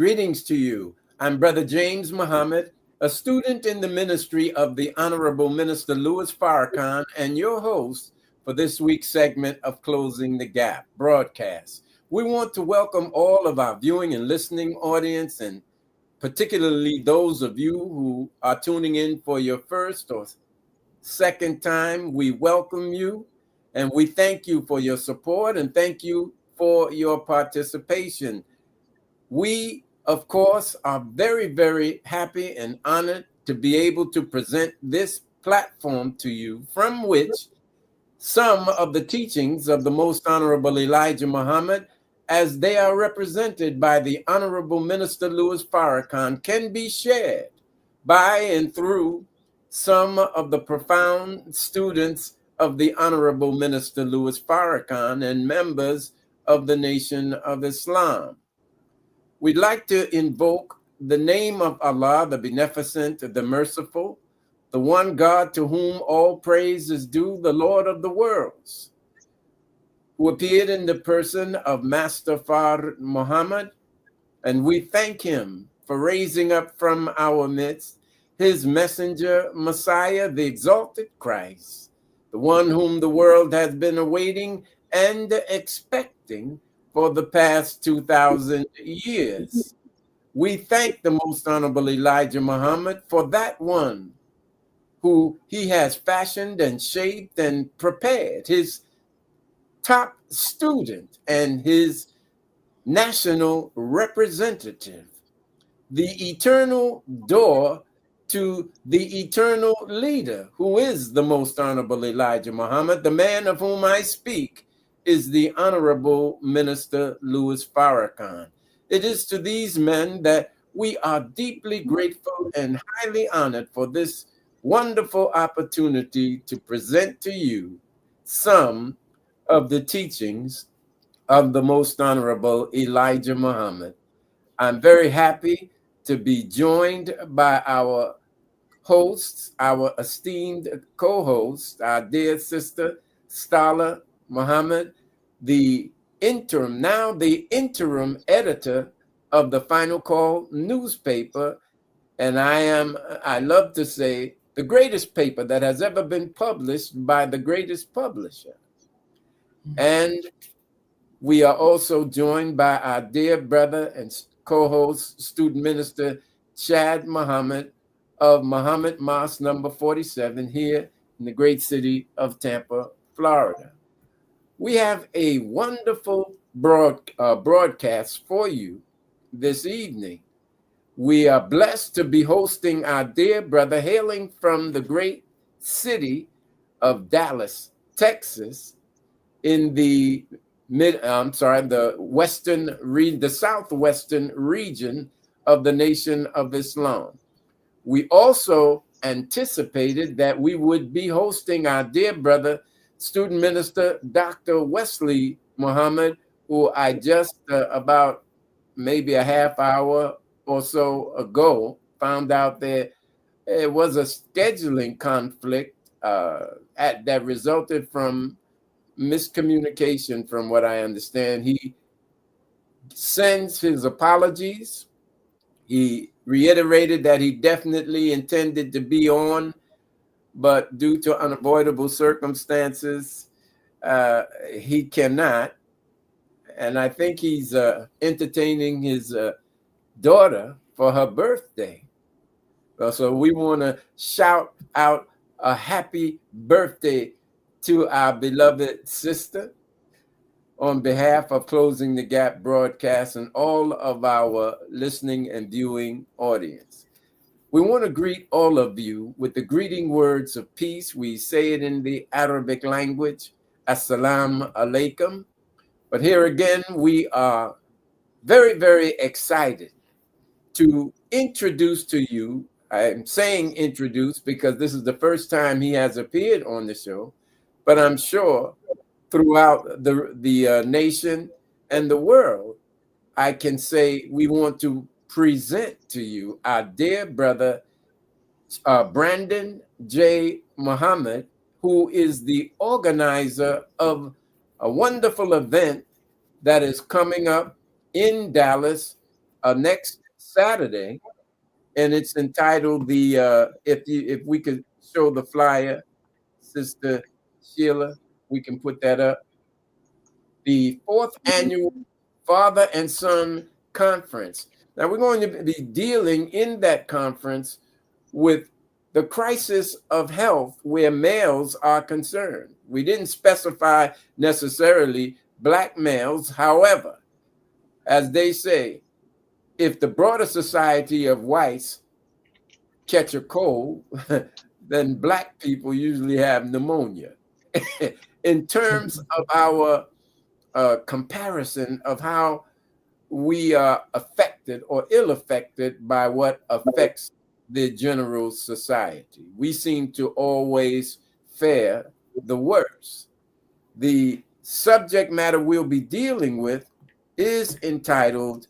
Greetings to you. I'm Brother James Muhammad, a student in the ministry of the Honorable Minister Louis Farrakhan, and your host for this week's segment of Closing the Gap broadcast. We want to welcome all of our viewing and listening audience, and particularly those of you who are tuning in for your first or second time. We welcome you and we thank you for your support and thank you for your participation. We, of course, are very, very happy and honored to be able to present this platform to you, from which some of the teachings of the Most Honorable Elijah Muhammad, as they are represented by the Honorable Minister Louis Farrakhan, can be shared by and through some of the profound students of the Honorable Minister Louis Farrakhan and members of the Nation of Islam. We'd like to invoke the name of Allah, the Beneficent, the Merciful, the one God to whom all praise is due, the Lord of the worlds, who appeared in the person of Master Fard Muhammad, and we thank him for raising up from our midst his messenger, Messiah, the exalted Christ, the one whom the world has been awaiting and expecting for the past 2,000 years. We thank the Most Honorable Elijah Muhammad for that one who he has fashioned and shaped and prepared, his top student and his national representative, the eternal door to the eternal leader, who is the Most Honorable Elijah Muhammad. The man of whom I speak is the Honorable Minister Louis Farrakhan. It is to these men that we are deeply grateful and highly honored for this wonderful opportunity to present to you some of the teachings of the Most Honorable Elijah Muhammad. I'm very happy to be joined by our hosts, our esteemed co-host, our dear sister, Stala Muhammad, the interim editor of the Final Call newspaper. And I love to say, the greatest paper that has ever been published by the greatest publisher. And we are also joined by our dear brother and co-host, student minister, Chad Muhammad of Muhammad Mosque number 47 here in the great city of Tampa, Florida. We have a wonderful broadcast for you this evening. We are blessed to be hosting our dear brother hailing from the great city of Dallas, Texas, in the southwestern region of the Nation of Islam. We also anticipated that we would be hosting our dear brother, student minister, Dr. Wesley Muhammad, who I just about maybe a half hour or so ago found out that it was a scheduling conflict that resulted from miscommunication, from what I understand. He sends his apologies. He reiterated that he definitely intended to be on, but due to unavoidable circumstances, he cannot. And I think he's entertaining his daughter for her birthday. So we want to shout out a happy birthday to our beloved sister on behalf of Closing the Gap broadcast and all of our listening and viewing audience. We want to greet all of you with the greeting words of peace. We say it in the Arabic language, Assalamu alaikum. But here again, we are very, very excited to introduce to you. I'm saying introduce because this is the first time he has appeared on the show, but I'm sure throughout the nation and the world, I can say we want to present to you our dear brother, Brandon J. Muhammad, who is the organizer of a wonderful event that is coming up in Dallas next Saturday, and it's entitled if we could show the flyer, Sister Sheila, we can put that up. The 4th annual Father and Son Conference. Now we're going to be dealing in that conference with the crisis of health where males are concerned. We didn't specify necessarily Black males. However, as they say, if the broader society of whites catch a cold, then Black people usually have pneumonia. In terms of our comparison of how we are affected or ill affected by what affects the general society, we seem to always fare the worst. The subject matter we'll be dealing with is entitled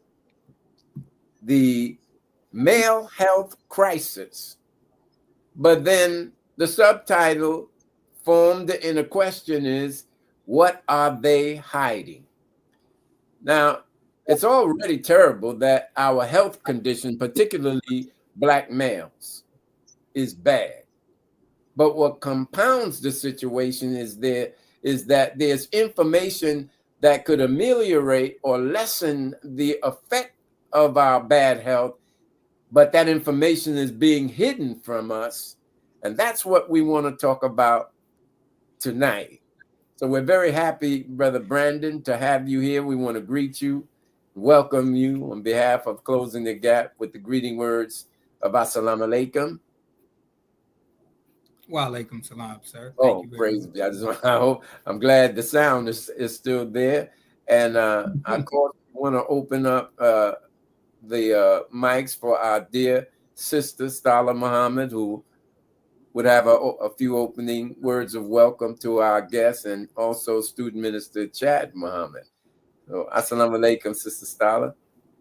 The Male Health Crisis. But then the subtitle formed in a question is, what are they hiding? Now, it's already terrible that our health condition, particularly Black males, is bad. But what compounds the situation is that there's information that could ameliorate or lessen the effect of our bad health, but that information is being hidden from us. And that's what we want to talk about tonight. So we're very happy, Brother Brandon, to have you here. We want to greet you, welcome you on behalf of Closing the Gap with the greeting words of Assalamu alaikum. Wa alaikum salam, sir. Thank you praise be. I'm glad the sound is still there. And I want to open up the mics for our dear sister, Stala Muhammad, who would have a few opening words of welcome to our guests, and also student minister Chad Muhammad. So, assalamu alaikum, Sister Stala.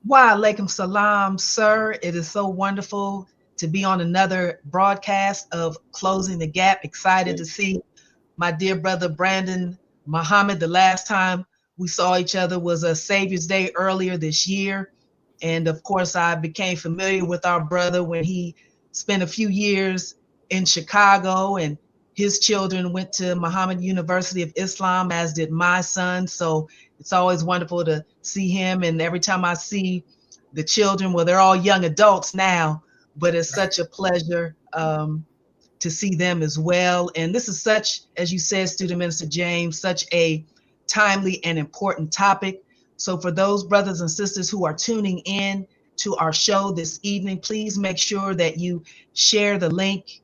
Wa alaikum salam, sir. It is so wonderful to be on another broadcast of Closing the Gap. Excited to see my dear brother Brandon Muhammad. The last time we saw each other was a Savior's Day earlier this year. And of course, I became familiar with our brother when he spent a few years in Chicago, and his children went to Muhammad University of Islam, as did my son. So it's always wonderful to see him. And every time I see the children, well, they're all young adults now, but it's such a pleasure to see them as well. And this is such, as you said, Student Minister James, such a timely and important topic. So for those brothers and sisters who are tuning in to our show this evening, please make sure that you share the link,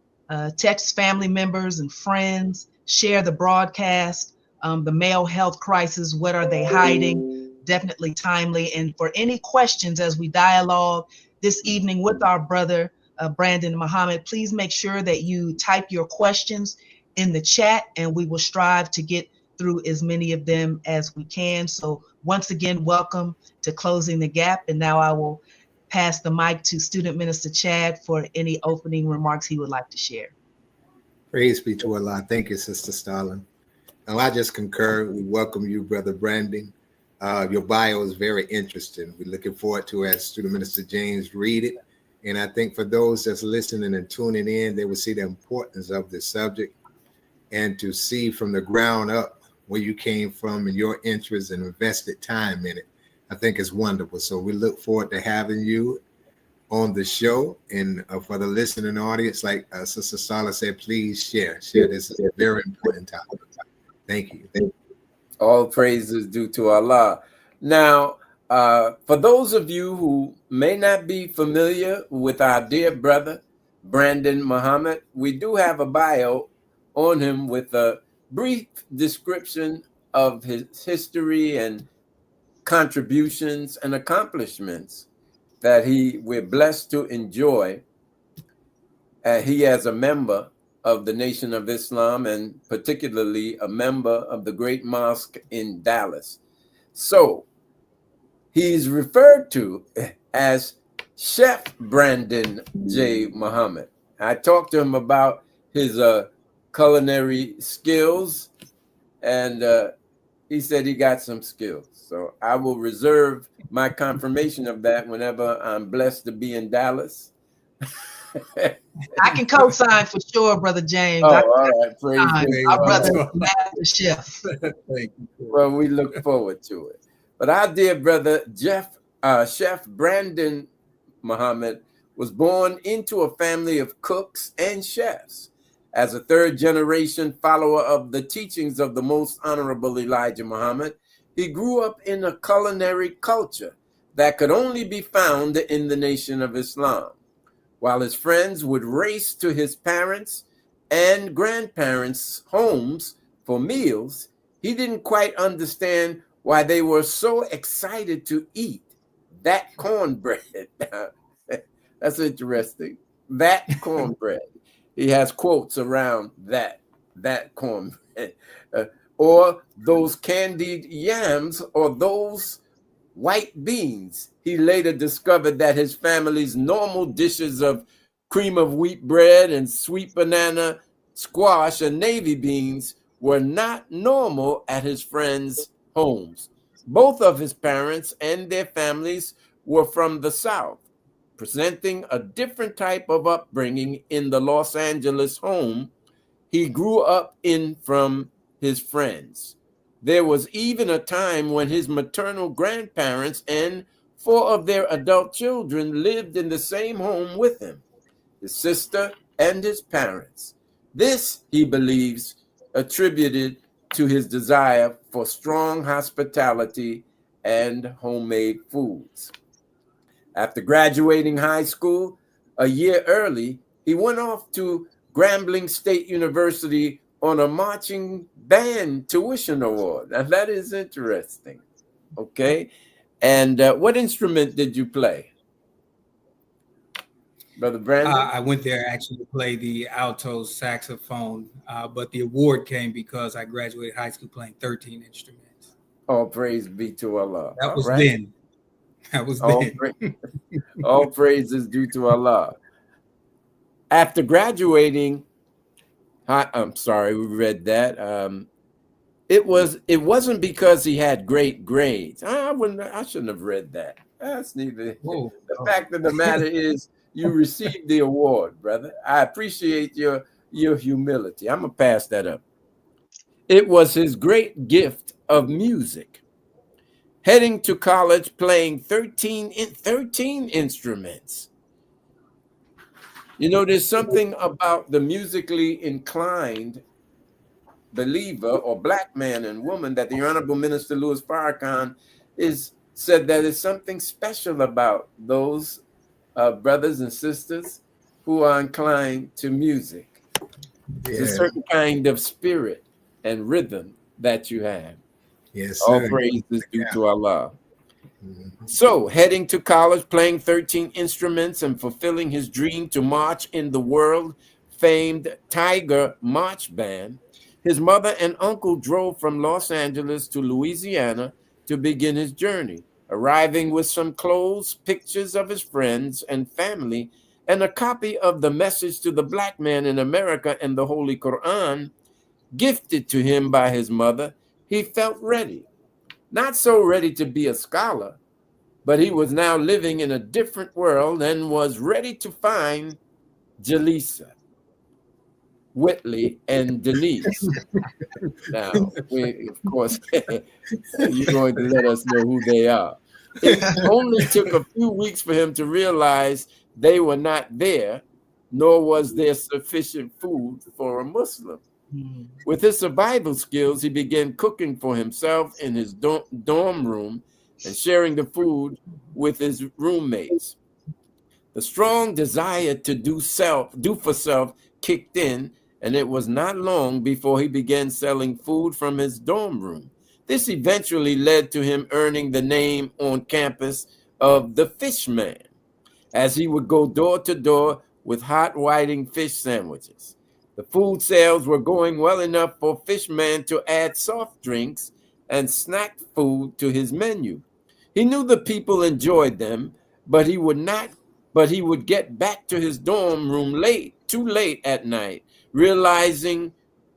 text family members and friends, share the broadcast, the male health crisis, what are they hiding? Definitely timely. And for any questions as we dialogue this evening with our brother, Brandon Muhammad, please make sure that you type your questions in the chat, and we will strive to get through as many of them as we can. So once again, welcome to Closing the Gap. And now I will pass the mic to Student Minister Chad for any opening remarks he would like to share. Praise be to Allah. Thank you, Sister Stalin. Now, I just concur. We welcome you, Brother Brandon. Your bio is very interesting. We're looking forward to, as Student Minister James read it. And I think for those that's listening and tuning in, they will see the importance of this subject, and to see from the ground up where you came from and your interest and invested time in it. I think it's wonderful. So we look forward to having you on the show. And for the listening audience, like Sister Sala said, please share. This is a very important topic. Thank you. All praises due to Allah. Now, for those of you who may not be familiar with our dear brother, Brandon Muhammad, we do have a bio on him with a brief description of his history and contributions and accomplishments that we're blessed to enjoy. He as a member of the Nation of Islam, and particularly a member of the Great Mosque in Dallas. So he's referred to as Chef Brandon J. Muhammad. I talked to him about his culinary skills, and he said he got some skills. So I will reserve my confirmation of that whenever I'm blessed to be in Dallas. I can co-sign for sure, Brother James. Oh, all right. Praise our brother God. master chef. Thank you. Well, we look forward to it. But our dear brother Chef Brandon Muhammad was born into a family of cooks and chefs. As a third generation follower of the teachings of the Most Honorable Elijah Muhammad, he grew up in a culinary culture that could only be found in the Nation of Islam. While his friends would race to his parents' and grandparents' homes for meals, he didn't quite understand why they were so excited to eat that cornbread. That's interesting. That cornbread. He has quotes around that cornbread. Or those candied yams, or those white beans. He later discovered that his family's normal dishes of cream of wheat bread and sweet banana, squash, and navy beans were not normal at his friends' homes. Both of his parents and their families were from the South, presenting a different type of upbringing in the Los Angeles home he grew up in from his friends. There was even a time when his maternal grandparents and 4 of their adult children lived in the same home with him, his sister and his parents. This, he believes, attributed to his desire for strong hospitality and homemade foods. After graduating high school a year early, he went off to Grambling State University on a marching band tuition award. Now that is interesting. Okay. And what instrument did you play, Brother Brandon? I went there actually to play the alto saxophone, but the award came because I graduated high school playing 13 instruments. All praise be to Allah. That was right? then. That was then. All praise is due to Allah. After graduating, I'm sorry, we read that. It wasn't because he had great grades. I shouldn't have read that. That's neither. Whoa. The fact of the matter is, you received the award, brother. I appreciate your humility. I'm gonna pass that up. It was his great gift of music. Heading to college, playing 13 instruments. You know, there's something about the musically inclined believer or black man and woman that the Honorable Minister Louis Farrakhan said that is something special about those brothers and sisters who are inclined to music. There's a certain kind of spirit and rhythm that you have. Yes, all sir. praise is due to Allah. So, heading to college, playing 13 instruments and fulfilling his dream to march in the world-famed Tiger March Band, his mother and uncle drove from Los Angeles to Louisiana to begin his journey, arriving with some clothes, pictures of his friends and family, and a copy of the Message to the Black Man in America and the Holy Quran, gifted to him by his mother. He felt ready. Not so ready to be a scholar, but he was now living in a different world and was ready to find Jaleesa, Whitley, and Denise. Now, of course, you're going to let us know who they are. It only took a few weeks for him to realize they were not there, nor was there sufficient food for a Muslim. With his survival skills, he began cooking for himself in his dorm room and sharing the food with his roommates. The strong desire to do for self kicked in, and it was not long before he began selling food from his dorm room. This eventually led to him earning the name on campus of the Fish Man, as he would go door to door with hot whiting fish sandwiches. The food sales were going well enough for Fishman to add soft drinks and snack food to his menu. He knew the people enjoyed them, but he would get back to his dorm room too late at night, realizing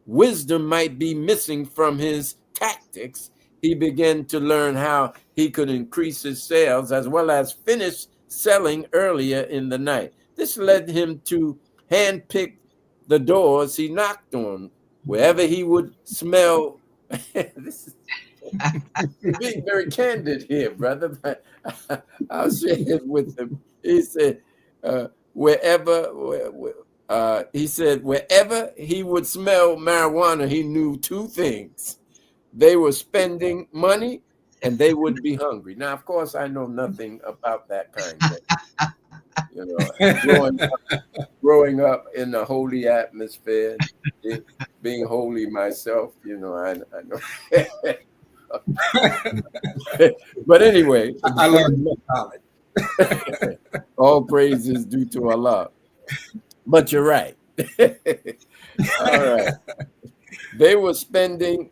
wisdom might be missing from his tactics. he began to learn how he could increase his sales as well as finish selling earlier in the night. This led him to handpick the doors he knocked on, wherever he would smell. This is being very candid here, brother, but I'll share it with him. He said, he said, wherever he would smell marijuana, he knew two things. They were spending money and they would be hungry. Now, of course, I know nothing about that kind of, growing up in a holy atmosphere, being holy myself, I know. But anyway, I learned college. All praise is due to Allah. But you're right. All right. They were spending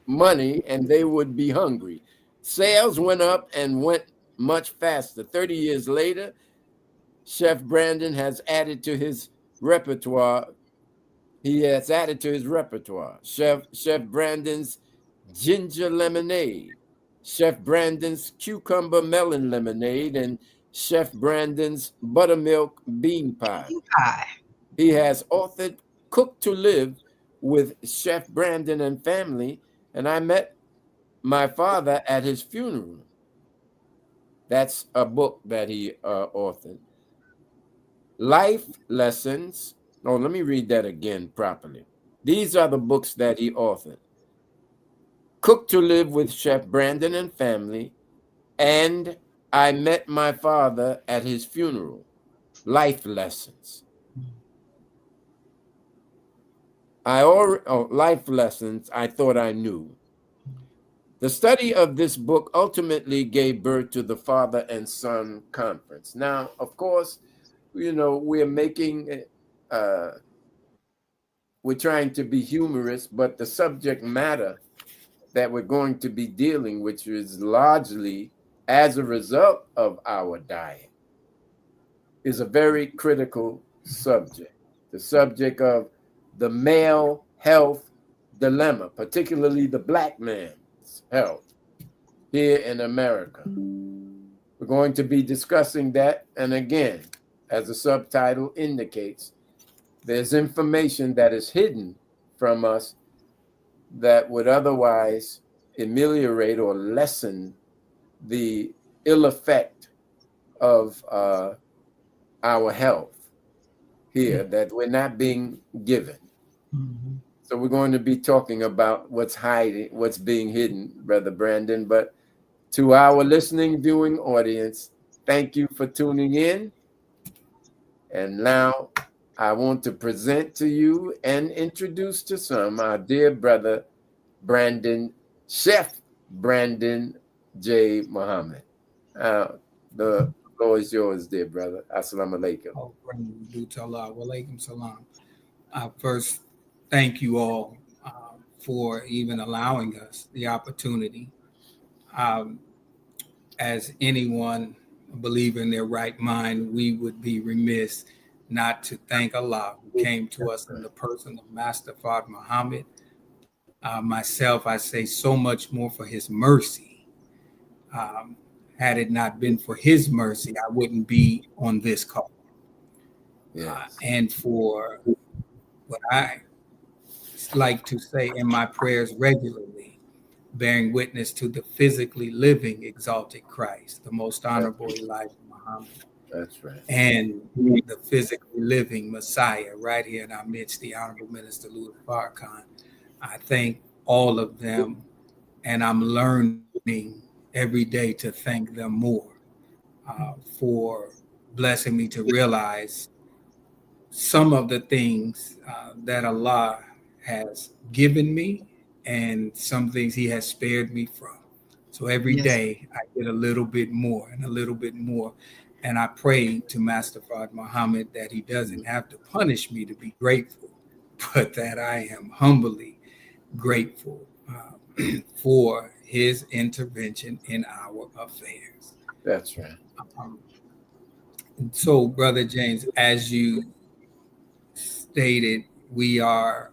money and they would be hungry. Sales went up and went much faster. 30 years later, Chef Brandon has added to his repertoire. Chef Brandon's ginger lemonade, Chef Brandon's cucumber melon lemonade, and Chef Brandon's buttermilk bean pie. He has authored Cook to Live with Chef Brandon and Family, and I met my father at his funeral. That's a book that he authored. Life Lessons. Oh, let me read that again properly. These are the books that he authored. Cook to Live with Chef Brandon and Family, and I Met My Father at His Funeral. Life Lessons. Life Lessons I Thought I Knew. The study of this book ultimately gave birth to the Father and Son Conference. Now, of course, we're making, we're trying to be humorous, but the subject matter that we're going to be dealing, which is largely as a result of our diet, is a very critical subject. The subject of the male health dilemma, particularly the Black man's health here in America. We're going to be discussing that. And again, as the subtitle indicates, there's information that is hidden from us that would otherwise ameliorate or lessen the ill effect of our health here that we're not being given. Mm-hmm. So we're going to be talking about what's being hidden, Brother Brandon. But to our listening, viewing audience, thank you for tuning in. And now I want to present to you and introduce to some our dear brother, Brandon, Chef Brandon J. Muhammad. The floor is yours, dear brother. Assalamu alaikum. Oh, walaikum salam. First, thank you all for even allowing us the opportunity. As anyone, a believer in their right mind, we would be remiss not to thank Allah who came to us in the person of Master Fard Muhammad. Myself, I say so much more for his mercy. Had it not been for his mercy, I wouldn't be on this call. Yes. And for what I like to say in my prayers regularly, bearing witness to the physically living exalted Christ, the most honorable Elijah Muhammad. That's right. And the physically living Messiah right here in our midst, the Honorable Minister Louis Farrakhan. I thank all of them, and I'm learning every day to thank them more for blessing me to realize some of the things that Allah has given me and some things he has spared me from. So every day I get a little bit more and a little bit more. And I pray to Master Fard Muhammad that he doesn't have to punish me to be grateful, but that I am humbly grateful for his intervention in our affairs. That's right. So, Brother James, as you stated, we are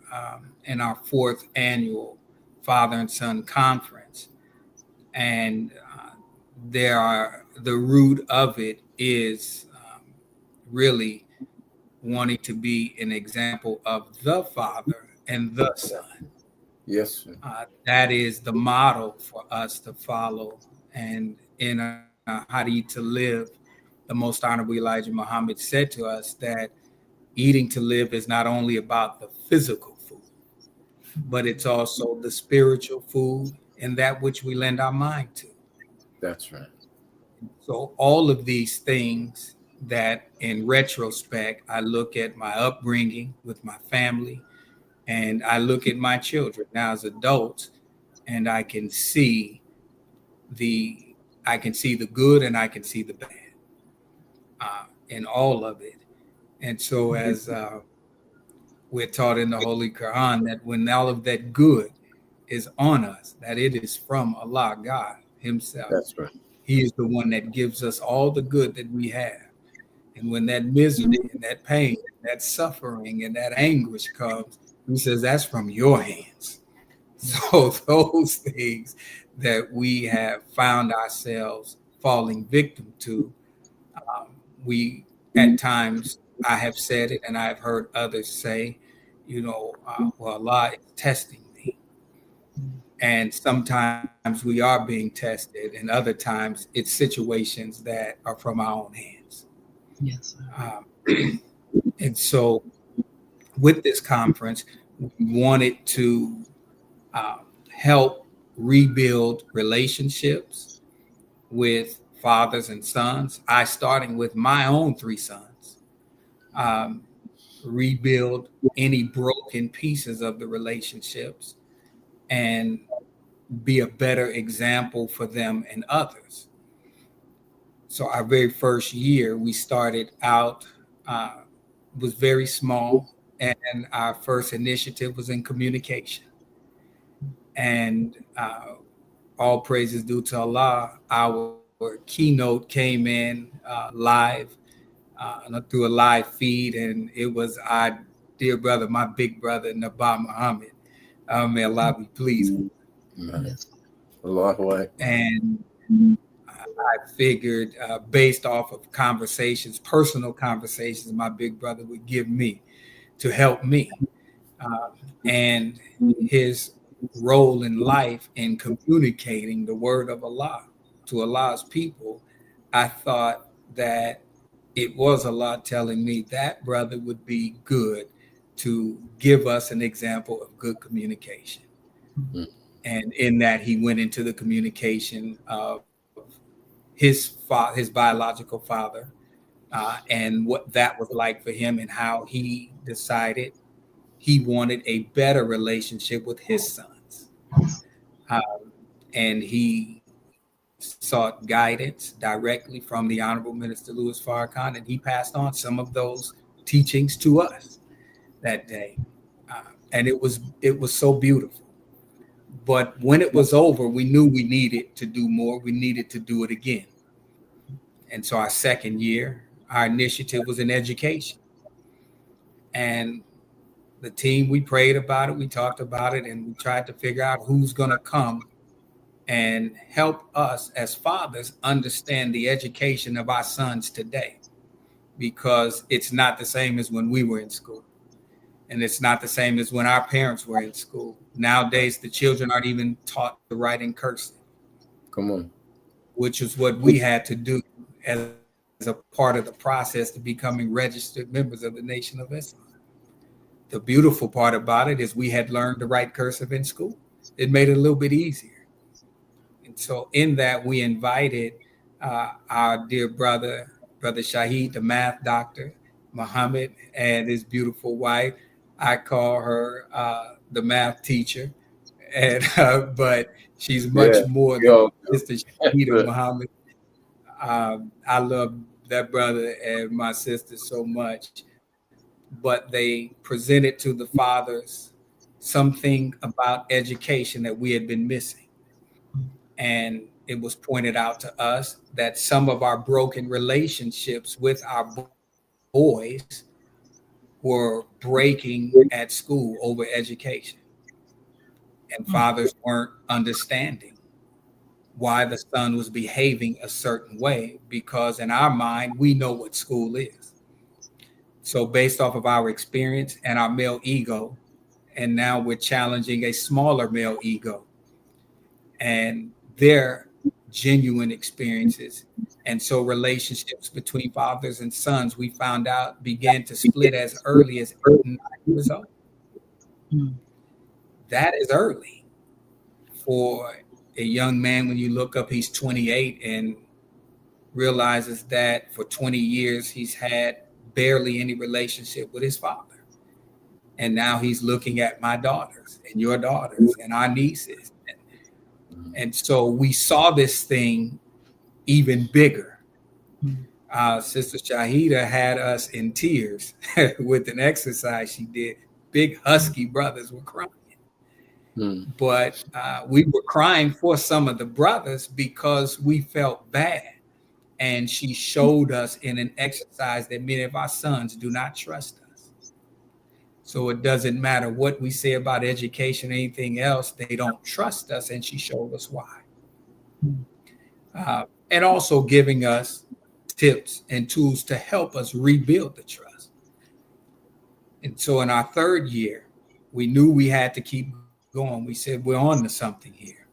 in our fourth annual father and son conference, and the root of it is really wanting to be an example of the Father and the Son. Yes, sir. That is the model for us to follow, and in how to live. The Most Honorable Elijah Muhammad said to us that eating to live is not only about the physical food, but it's also the spiritual food and that which we lend our mind to. That's right. So all of these things that in retrospect, I look at my upbringing with my family, and I look at my children now as adults, and the I can see the good and I can see the bad in all of it. And so as we're taught in the Holy Quran that when all of that good is on us, that it is from Allah, God himself. That's right. He is the one that gives us all the good that we have. And when that misery and that pain, that suffering and that anguish comes, he says, that's from your hands. So those things that we have found ourselves falling victim to, we at times, I have said it and I've heard others say, well, Allah is testing me. And sometimes we are being tested, and other times it's situations that are from our own hands. Yes. And so with this conference, we wanted to help rebuild relationships with fathers and sons. I starting with my own 3 sons, rebuild any broken pieces of the relationships and be a better example for them and others. So our very first year, we started out, was very small, and our first initiative was in communication. And all praises due to Allah, our keynote came in live through a live feed, and it was our dear brother, my big brother, Nabah Muhammad. May Allah be pleased. And I figured, based off of conversations, personal conversations, my big brother would give me to help me, and his role in life in communicating the word of Allah to Allah's people. I thought that it was Allah telling me that brother would be good to give us an example of good communication. Mm-hmm. And in that, he went into the communication of his biological father, and what that was like for him, and how he decided he wanted a better relationship with his sons. And he sought guidance directly from the Honorable Minister Louis Farrakhan, and he passed on some of those teachings to us that day. And it was so beautiful. But when it was over, we knew we needed to do more. We needed to do it again. And so our second year, our initiative was in education. And the team, we prayed about it, we talked about it, and we tried to figure out who's going to come and help us as fathers understand the education of our sons today, because it's not the same as when we were in school. And it's not the same as when our parents were in school. Nowadays, the children aren't even taught to write in cursive. Come on. Which is what we had to do as a part of the process to becoming registered members of the Nation of Islam. The beautiful part about it is we had learned to write cursive in school. It made it a little bit easier. And so in that, we invited our dear brother Shahid, the math doctor, Muhammad, and his beautiful wife. I call her the math teacher, and but she's much more than Mr. Shahid Muhammad. I love that brother and my sister so much, but they presented to the fathers something about education that we had been missing. And it was pointed out to us that some of our broken relationships with our boys were breaking at school over education. and fathers weren't understanding why the son was behaving a certain way, because in our mind, we know what school is. So based off of our experience and our male ego, and now we're challenging a smaller male ego and their genuine experiences. And so relationships between fathers and sons, we found out, began to split as early as 8 and 9 years old. That is early for a young man. When you look up, he's 28 and realizes that for 20 years he's had barely any relationship with his father. And now he's looking at my daughters and your daughters and our nieces. And so we saw this thing even bigger. Sister Shahida had us in tears with an exercise she did. Big husky brothers were crying. But we were crying for some of the brothers because we felt bad. And she showed us in an exercise that many of our sons do not trust us. So it doesn't matter what we say about education or anything else, they don't trust us. And she showed us why. And also giving us tips and tools to help us rebuild the trust. And so in our third year, we knew we had to keep going. We said, we're on to something here.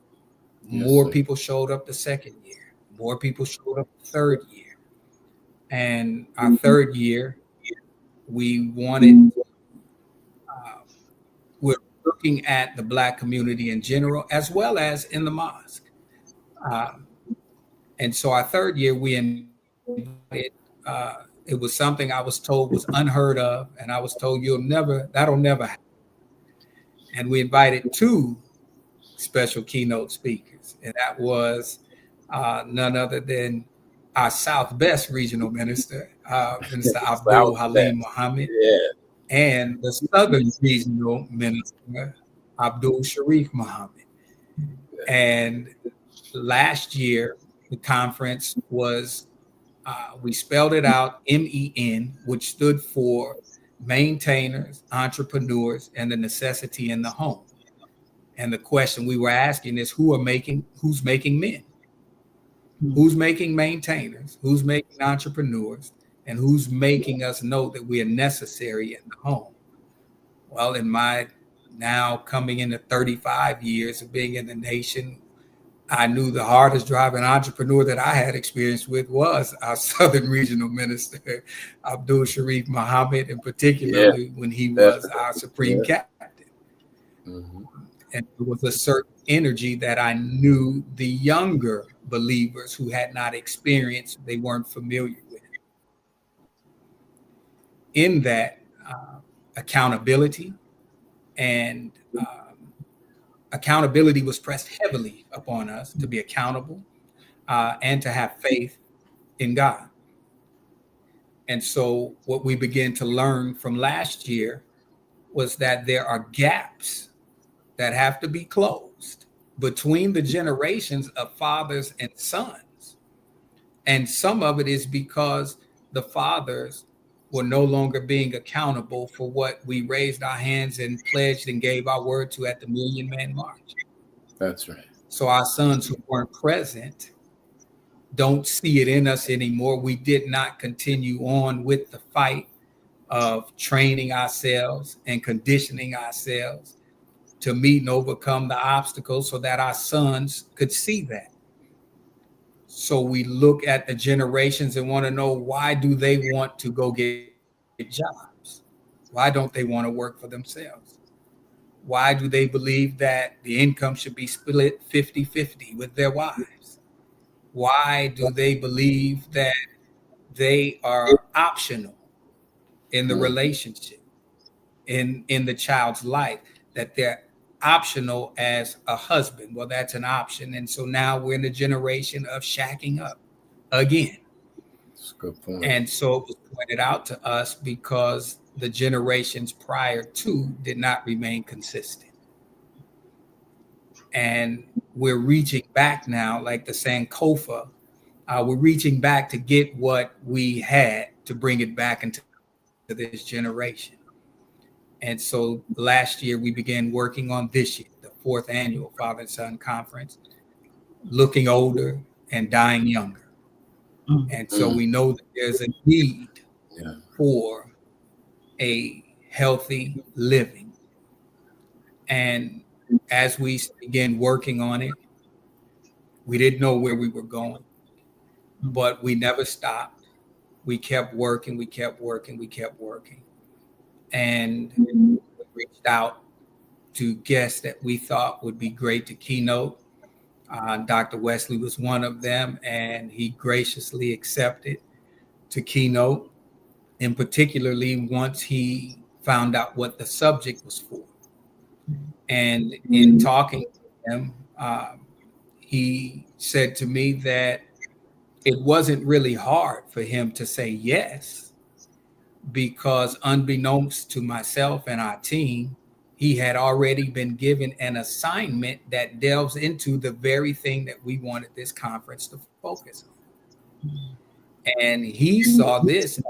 More people showed up the second year. More people showed up the third year. And our third year, we wanted, we're looking at the Black community in general, as well as in the mosque. And so our third year, we invited, it was something I was told was unheard of. And I was told, that'll never happen. And we invited 2 special keynote speakers. And that was none other than our South Best regional minister, Minister Abdul Halim Muhammad, and the Southern regional minister, Abdul Sharif Muhammad. And last year, the conference was, we spelled it out, MEN, which stood for maintainers, entrepreneurs, and the necessity in the home. And the question we were asking is, who's making men? Who's making maintainers? Who's making entrepreneurs? And who's making us know that we are necessary in the home? Well, in my now coming into 35 years of being in the nation, I knew the hardest driving entrepreneur that I had experience with was our Southern Regional Minister, Abdul Sharif Muhammad, and particularly when he was our Supreme Captain. And there was a certain energy that I knew the younger believers who had not experienced, they weren't familiar with. In that, accountability and accountability was pressed heavily upon us to be accountable and to have faith in God. And so what we began to learn from last year was that there are gaps that have to be closed between the generations of fathers and sons. And some of it is because the fathers were no longer being accountable for what we raised our hands and pledged and gave our word to at the Million Man March. That's right. So our sons who weren't present don't see it in us anymore. We did not continue on with the fight of training ourselves and conditioning ourselves to meet and overcome the obstacles so that our sons could see that. So we look at the generations and want to know, why do they want to go get jobs? Why don't they want to work for themselves? Why do they believe that the income should be split 50-50 with their wives? Why do they believe that they are optional in the relationship, in the child's life, that they're optional as a husband? Well, that's an option. And so now we're in the generation of shacking up again. That's a good point. And so it was pointed out to us because the generations prior to did not remain consistent. And we're reaching back now, like the Sankofa, we're reaching back to get what we had to bring it back into this generation. And so last year we began working on this year, the 4th annual Father and Son Conference, looking older and dying younger. And so we know that there's a need for a healthy living. And as we began working on it, we didn't know where we were going, but we never stopped. We kept working, we kept working, we kept working. And we reached out to guests that we thought would be great to keynote. Dr. Wesley was one of them, and he graciously accepted to keynote, and particularly once he found out what the subject was for. And in talking to him, he said to me that it wasn't really hard for him to say yes, because unbeknownst to myself and our team, he had already been given an assignment that delves into the very thing that we wanted this conference to focus on. And he saw this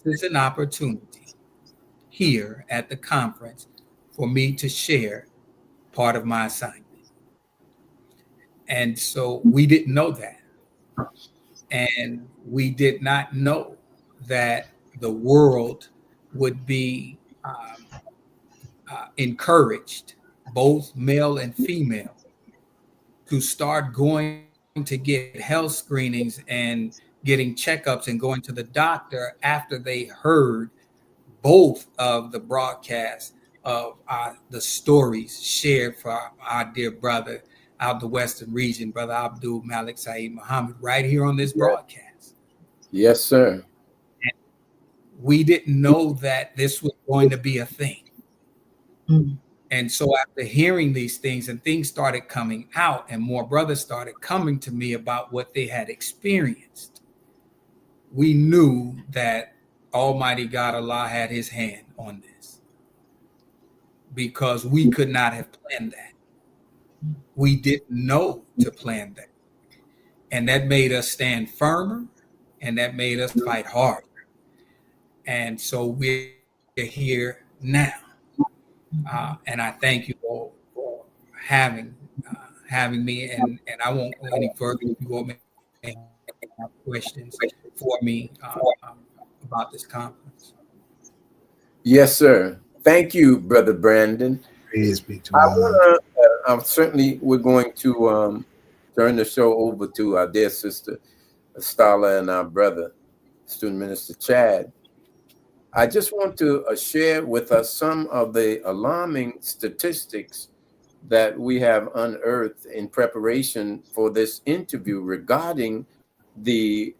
as an opportunity here at the conference for me to share part of my assignment. And so we didn't know that. And we did not know that the world would be encouraged, both male and female, to start going to get health screenings and getting checkups and going to the doctor after they heard both of the broadcasts of the stories shared for our dear brother out the Western region, Brother Abdul Malik Saeed Muhammad, right here on this broadcast. Yes, sir. And we didn't know that this was going to be a thing. And so after hearing these things, and things started coming out, and more brothers started coming to me about what they had experienced, we knew that Almighty God Allah had his hand on this, because we could not have planned that. We didn't know to plan that. And that made us stand firmer, and that made us fight harder. And so we're here now. And I thank you all for having me. And I won't go any further if you want me to have questions for me about this conference. Yes, sir. Thank you, Brother Brandon. Praise be to God. Certainly, we're going to turn the show over to our dear sister Starla and our brother, Student Minister Chad. I just want to share with us some of the alarming statistics that we have unearthed in preparation for this interview regarding the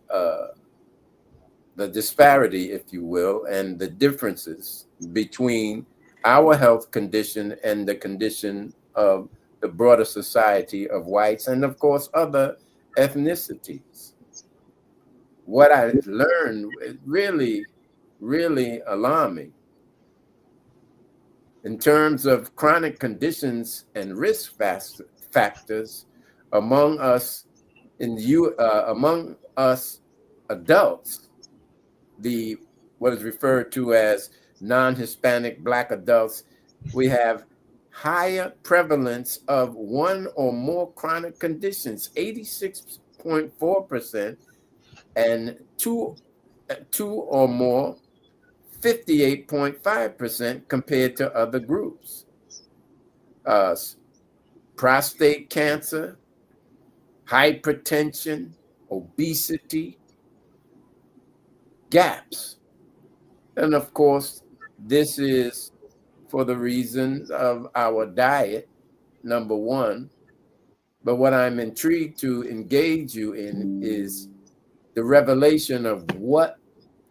disparity, if you will, and the differences between our health condition and the condition of the broader society of whites and, of course, other ethnicities. What I learned is really, really alarming in terms of chronic conditions and risk factors among us among us adults, what is referred to as non-Hispanic Black adults. We have higher prevalence of one or more chronic conditions, 86.4%, and two or more, 58.5% compared to other groups. Prostate cancer, hypertension, obesity, gaps. And of course, this is for the reasons of our diet, number one. But what I'm intrigued to engage you in is the revelation of what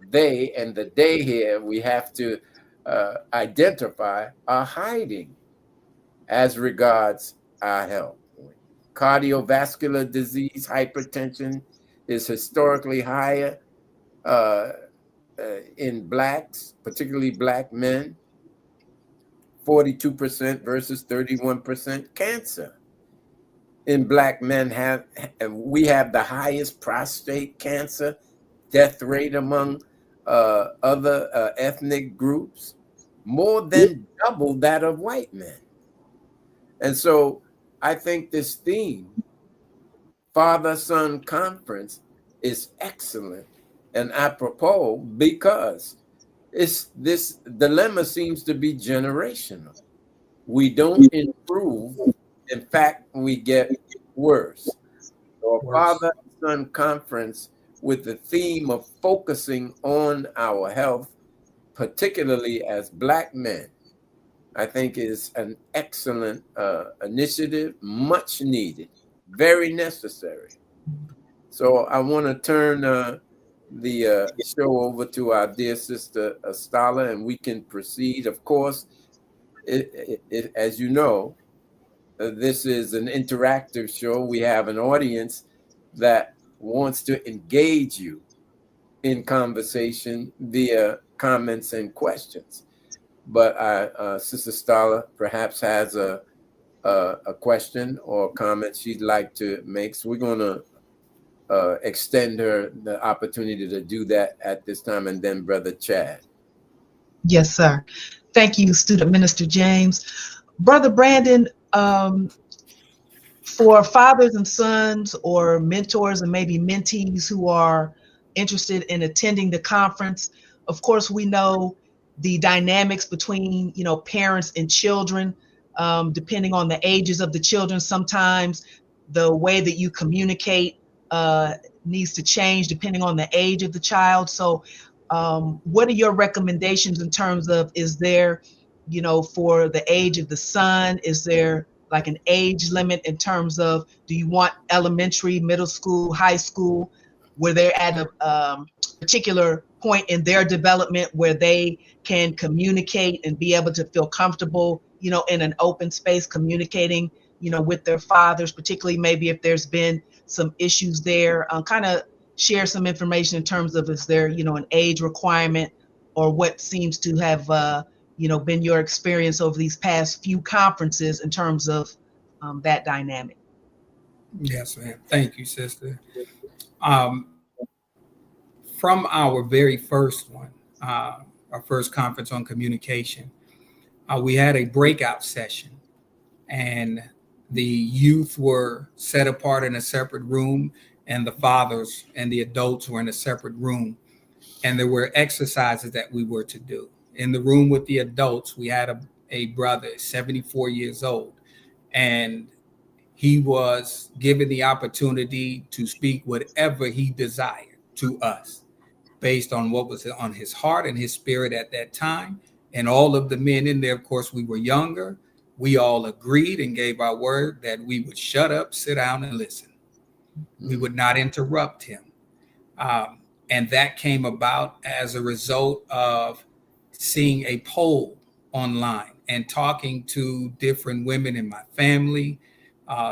they and the they here we have to identify are hiding as regards our health. Cardiovascular disease, hypertension is historically higher in blacks, particularly black men, 42% versus 31%. Cancer in black men we have the highest prostate cancer death rate among other ethnic groups, more than double that of white men. And so I think this theme, Father-Son Conference, is excellent and apropos because this dilemma seems to be generational. We don't improve. In fact, we get worse. So a Father-Son Conference with the theme of focusing on our health, particularly as Black men, I think is an excellent initiative, much needed, very necessary. So I want to turn the show over to our dear sister Stala, and we can proceed. Of course, as you know, this is an interactive show. We have an audience that wants to engage you in conversation via comments and questions. But Sister Stala perhaps has a question or comment she'd like to make. So we're going to extend her the opportunity to do that at this time, and then Brother Chad. Yes, sir. Thank you, Student Minister James. Brother Brandon, for fathers and sons or mentors and maybe mentees who are interested in attending the conference, of course, we know the dynamics between, parents and children, depending on the ages of the children. Sometimes the way that you communicate needs to change depending on the age of the child. So what are your recommendations in terms of, is there, for the age of the son, is there like an age limit in terms of, do you want elementary, middle school, high school, where they're at a particular point in their development where they can communicate and be able to feel comfortable, in an open space communicating, with their fathers, particularly maybe if there's been some issues there, kind of share some information in terms of, is there, an age requirement, or what seems to have, been your experience over these past few conferences in terms of that dynamic. Yes, ma'am. Thank you, sister. From our very first one, our first conference on communication, we had a breakout session, and the youth were set apart in a separate room, and the fathers and the adults were in a separate room. And there were exercises that we were to do. In the room with the adults, we had a brother, 74 years old, and he was given the opportunity to speak whatever he desired to us based on what was on his heart and his spirit at that time. And all of the men in there, of course, we were younger. We all agreed and gave our word that we would shut up, sit down, and listen. We would not interrupt him. And that came about as a result of seeing a poll online and talking to different women in my family,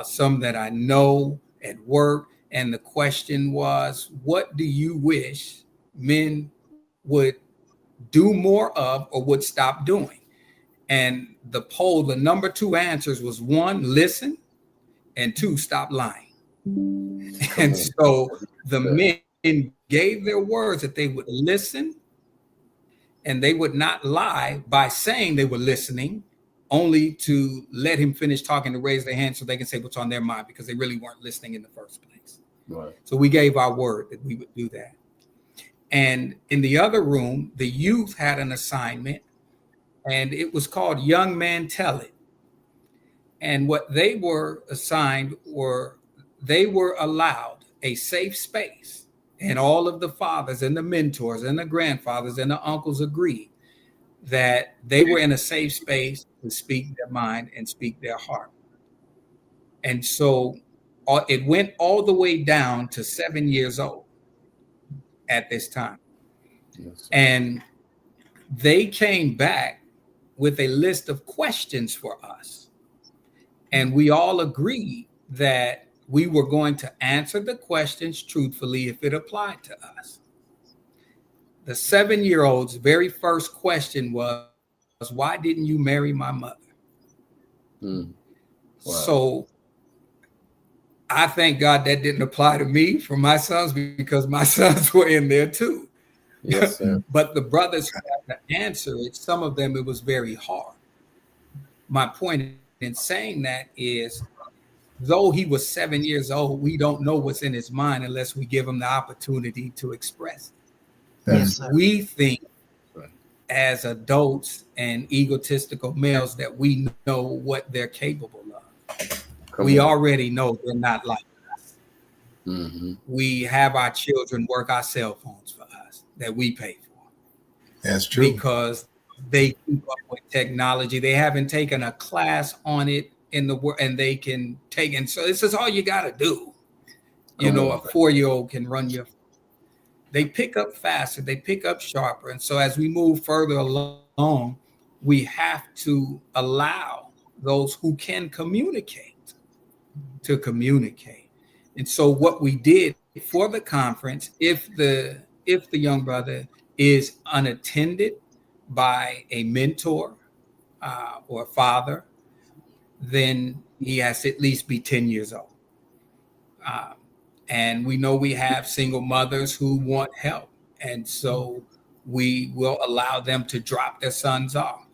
some that I know at work. And the question was, what do you wish men would do more of or would stop doing? And the poll, the number 2 answers was 1, listen, and 2, stop lying. And so the men gave their words that they would listen and they would not lie by saying they were listening, only to let him finish talking, to raise their hand so they can say what's on their mind, because they really weren't listening in the first place. Right. So we gave our word that we would do that. And in the other room, the youth had an assignment, and it was called Young Man Tell It. And what they were assigned were, they were allowed a safe space, and all of the fathers and the mentors and the grandfathers and the uncles agreed that they were in a safe space to speak their mind and speak their heart. And so it went all the way down to 7 years old at this time. Yes. And they came back with a list of questions for us. And we all agreed that we were going to answer the questions truthfully if it applied to us. The 7-year-old's very first question was, why didn't you marry my mother? Wow. So I thank God that didn't apply to me for my sons, because my sons were in there too. Yes, sir. But the brothers who had to answer it, some of them, it was very hard. My point in saying that is, though he was 7 years old, we don't know what's in his mind unless we give him the opportunity to express it. Yes, sir. We think as adults and egotistical males that we know what they're capable of. We already know they're not like us. We have our children work our cell phones for us that we pay for. That's true. Because they keep up with technology. They haven't taken a class on it in the world, and they can take. And so this is all you got to do. You know, a 4-year-old can run your. They pick up faster. They pick up sharper. And so as we move further along, we have to allow those who can communicate to communicate. And so what we did for the conference, if the young brother is unattended by a mentor or a father, then he has to at least be 10 years old. And we know we have single mothers who want help. And so we will allow them to drop their sons off,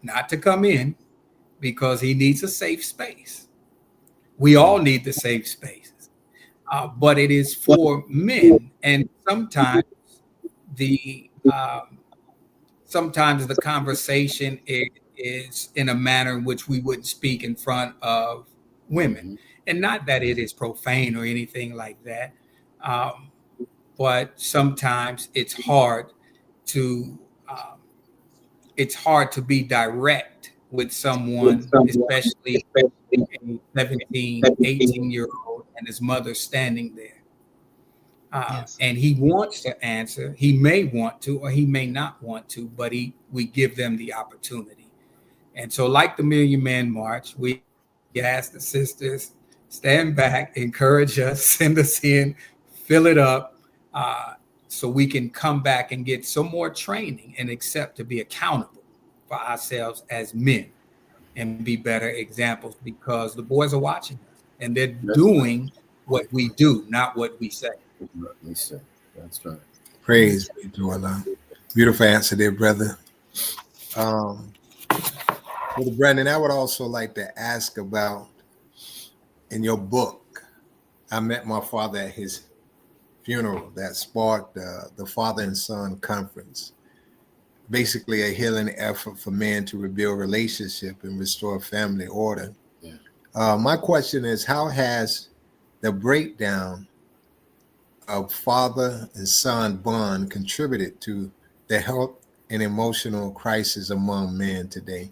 not to come in, because he needs a safe space. We all need the safe spaces, but it is for men. And sometimes the conversation is in a manner in which we wouldn't speak in front of women. And not that it is profane or anything like that, but sometimes it's hard to be direct with someone, especially a 17, 18-year-old and his mother standing there. Yes. And he wants to answer. He may want to, or he may not want to, but we give them the opportunity. And so like the Million Man March, we ask the sisters, stand back, encourage us, send us in, fill it up, so we can come back and get some more training and accept to be accountable for ourselves as men and be better examples, because the boys are watching us and they're doing what we do, not what we say. That's right. Praise be to Allah. Beautiful answer there, brother. Brother Brandon, I would also like to ask about, in your book, I met my father at his funeral that sparked the Father and Son Conference. Basically a healing effort for men to rebuild relationship and restore family order. Yeah. My question is, how has the breakdown of father and son bond contributed to the health and emotional crisis among men today?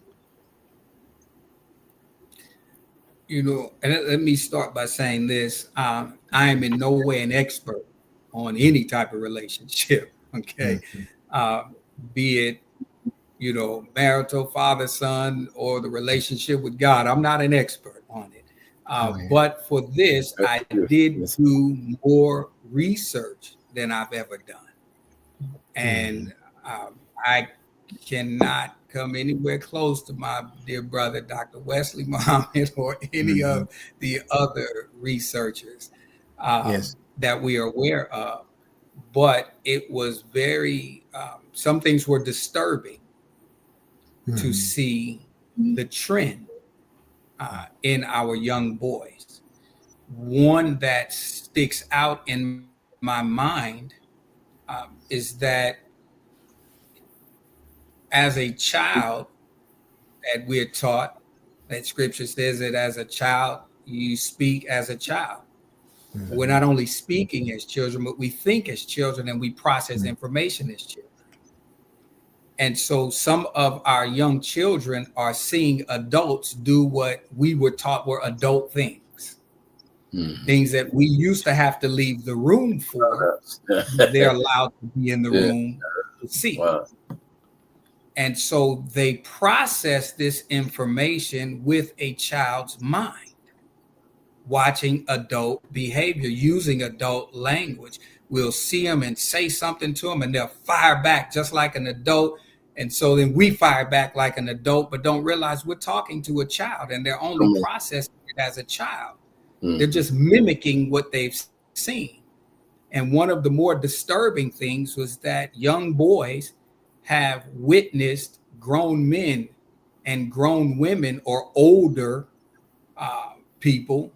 You know, and let me start by saying this. I am in no way an expert on any type of relationship, okay? Be it, you know, marital, father, son, or the relationship with God. I'm not an expert on it. But for this, I did do more research than I've ever done. And I cannot come anywhere close to my dear brother, Dr. Wesley Muhammad, or any of the other researchers that we are aware of. But it was very, some things were disturbing to see the trend in our young boys. One that sticks out in my mind is that as a child, that we're taught that scripture says that as a child, you speak as a child. We're not only speaking as children, but we think as children and we process information as children. And so some of our young children are seeing adults do what we were taught were adult things. Things that we used to have to leave the room for, they're allowed to be in the room to see. Wow. And so they process this information with a child's mind, watching adult behavior, using adult language. We'll see them and say something to them and they'll fire back just like an adult. And so then we fire back like an adult, but don't realize we're talking to a child and they're only processing it as a child. They're just mimicking what they've seen. And one of the more disturbing things was that young boys have witnessed grown men and grown women or older people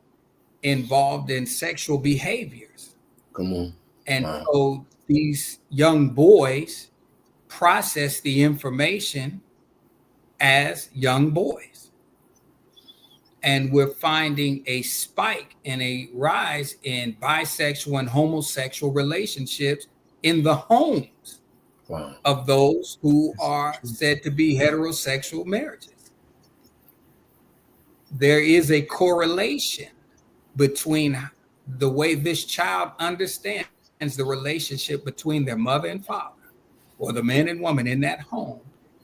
involved in sexual behaviors. Come on. And so these young boys process the information as young boys. And we're finding a spike and a rise in bisexual and homosexual relationships in the homes of those who are said to be heterosexual marriages. There is a correlation between the way this child understands the relationship between their mother and father, or the man and woman in that home,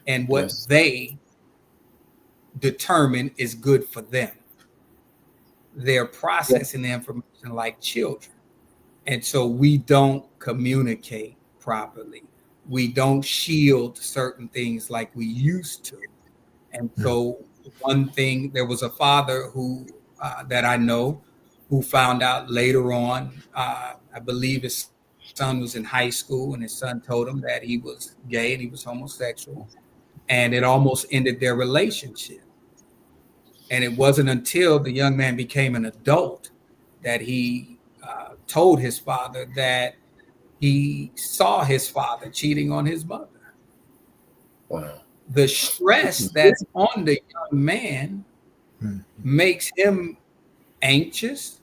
and what they determine is good for them. They're processing the information like children. And so we don't communicate properly. We don't shield certain things like we used to. And so one thing, there was a father who that I know who found out later on, I believe his son was in high school, and his son told him that he was gay and he was homosexual, and it almost ended their relationship. And it wasn't until the young man became an adult that he told his father that he saw his father cheating on his mother. Wow. The stress that's on the young man makes him anxious.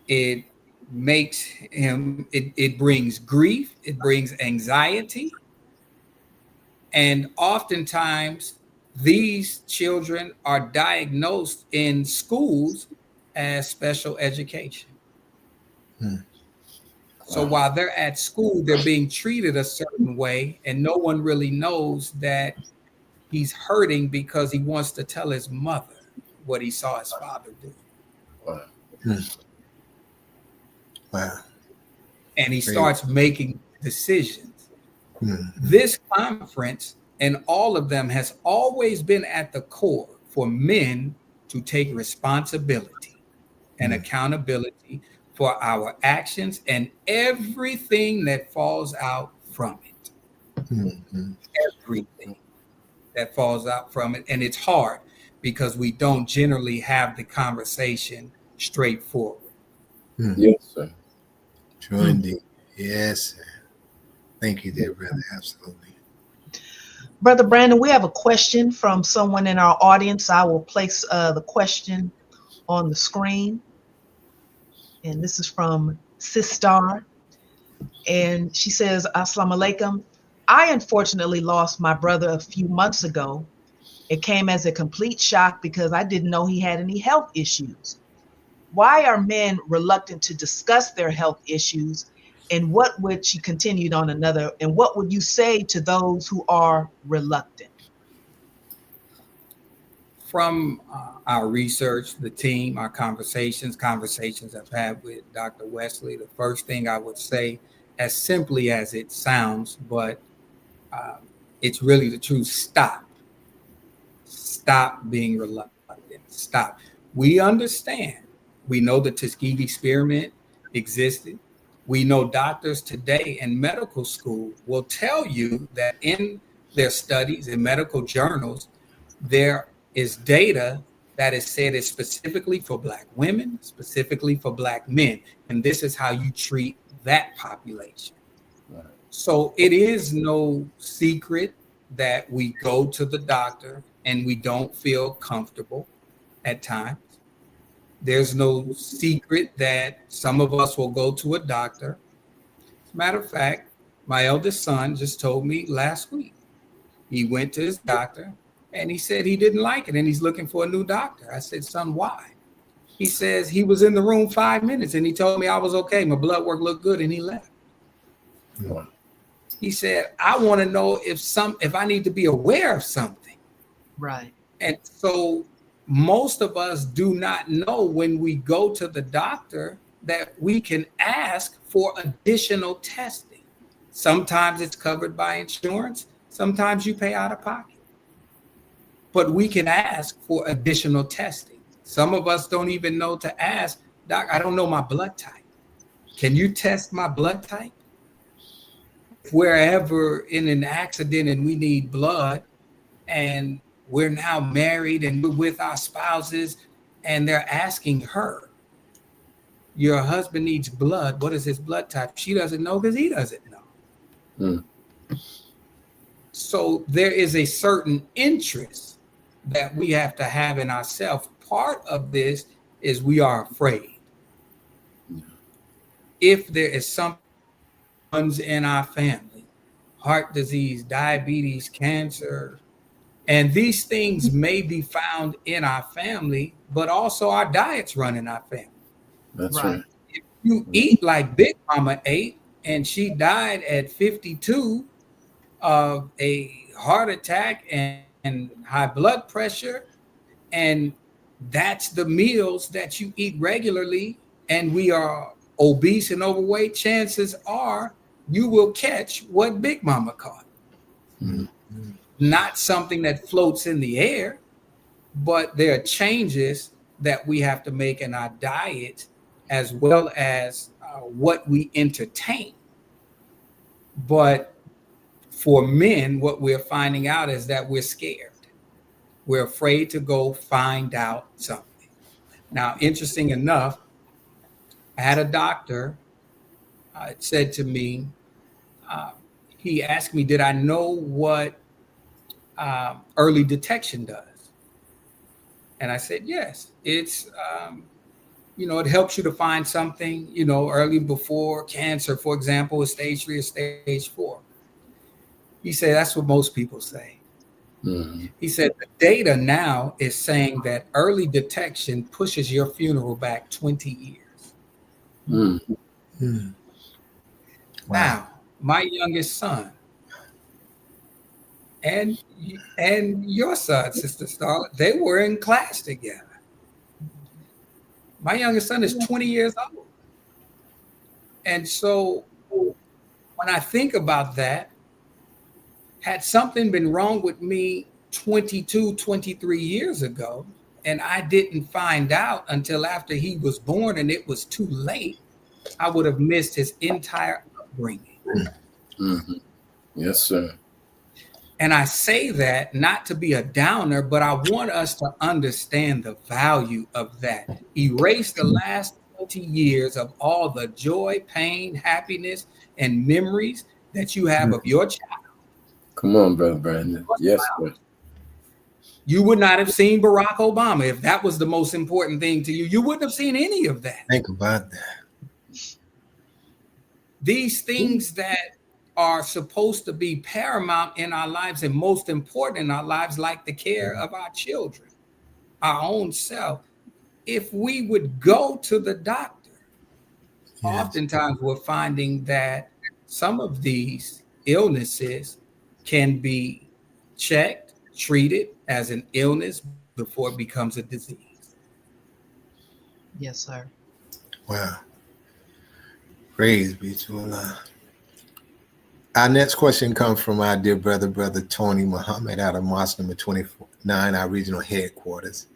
It makes him, it brings grief, it brings anxiety. And oftentimes these children are diagnosed in schools as special education. So while they're at school, they're being treated a certain way, and no one really knows that he's hurting because he wants to tell his mother what he saw his father do. Wow. And he starts making decisions. This conference and all of them has always been at the core for men to take responsibility and accountability for our actions and everything that falls out from it. Everything that falls out from it. And it's hard because we don't generally have the conversation straightforward. Yes, sir. True indeed. Yes, sir. Thank you, dear brother. Absolutely. Brother Brandon, we have a question from someone in our audience. I will place the question on the screen. And this is from Sistar. And she says, Assalamu alaikum. I unfortunately lost my brother a few months ago. It came as a complete shock because I didn't know he had any health issues. Why are men reluctant to discuss their health issues? And what would, she continued on another, and what would you say to those who are reluctant? From our research, the team, our conversations I've had with Dr. Wesley, the first thing I would say, as simply as it sounds, but it's really the truth, stop. Stop being reluctant. Stop. We understand. We know the Tuskegee experiment existed. We know doctors today in medical school will tell you that in their studies, in medical journals, there is data that is said is specifically for Black women, specifically for Black men. And this is how you treat that population. Right. So it is no secret that we go to the doctor and we don't feel comfortable at times. There's no secret that some of us will go to a doctor. As a matter of fact, my eldest son just told me last week, he went to his doctor and he said he didn't like it and he's looking for a new doctor. I said, son, why? He says he was in the room 5 minutes and he told me I was okay. My blood work looked good and he left. Wow. He said, I want to know if I need to be aware of something. Right. And so most of us do not know when we go to the doctor that we can ask for additional testing. Sometimes it's covered by insurance. Sometimes you pay out of pocket. But we can ask for additional testing. Some of us don't even know to ask, Doc, I don't know my blood type. Can you test my blood type? If we're ever in an accident and we need blood and we're now married and we're with our spouses, and they're asking her, your husband needs blood. What is his blood type? She doesn't know because he doesn't know. So there is a certain interest that we have to have in ourselves. Part of this is we are afraid. If there is something in our family, heart disease, diabetes, cancer, and these things may be found in our family, but also our diets run in our family. That's right. If you eat like Big Mama ate, and she died at 52 of a heart attack and high blood pressure, and that's the meals that you eat regularly, and we are obese and overweight, chances are you will catch what Big Mama caught. Not something that floats in the air, but there are changes that we have to make in our diet as well as what we entertain. But for men, what we're finding out is that we're scared. We're afraid to go find out something. Now, interesting enough, I had a doctor said to me, he asked me, did I know what early detection does? And I said, yes, it's, it helps you to find something, early before cancer, for example, is stage 3 or stage 4. He said, that's what most people say. He said, the data now is saying that early detection pushes your funeral back 20 years. Now, my youngest son and your son, Sister Starlet, they were in class together. My youngest son is 20 years old. And so when I think about that, had something been wrong with me 22, 23 years ago, and I didn't find out until after he was born and it was too late, I would have missed his entire upbringing. Yes, sir. And I say that not to be a downer, but I want us to understand the value of that. Erase the last 20 years of all the joy, pain, happiness, and memories that you have of your child. Come on, Brother Brandon. Yes, sir. You would not have seen Barack Obama if that was the most important thing to you. You wouldn't have seen any of that. Think about that. These things that are supposed to be paramount in our lives and most important in our lives, like the care of our children, our own self. If we would go to the doctor, oftentimes we're finding that some of these illnesses can be checked, treated as an illness before it becomes a disease. Yes, sir. Wow. Praise be to Allah. Our next question comes from our dear brother Tony Muhammad out of Mosque number 29, our regional headquarters.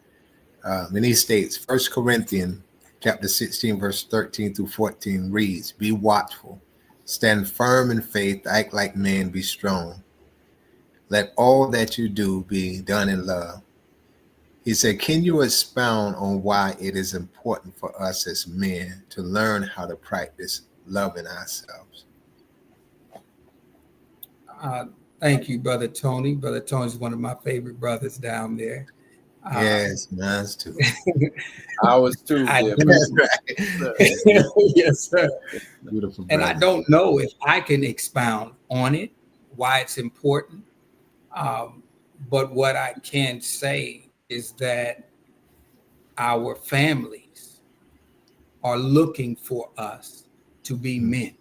And he states, 1 Corinthians chapter 16, verse 13 through 14 reads, be watchful, stand firm in faith, act like men, be strong. Let all that you do be done in love. He said, can you expound on why it is important for us as men to learn how to practice loving ourselves? Thank you, Brother Tony. Brother Tony's one of my favorite brothers down there. Yes, mine's too. Ours too. That's right. Yes, sir. Beautiful. And I don't know if I can expound on it, why it's important. But what I can say is that our families are looking for us to be men.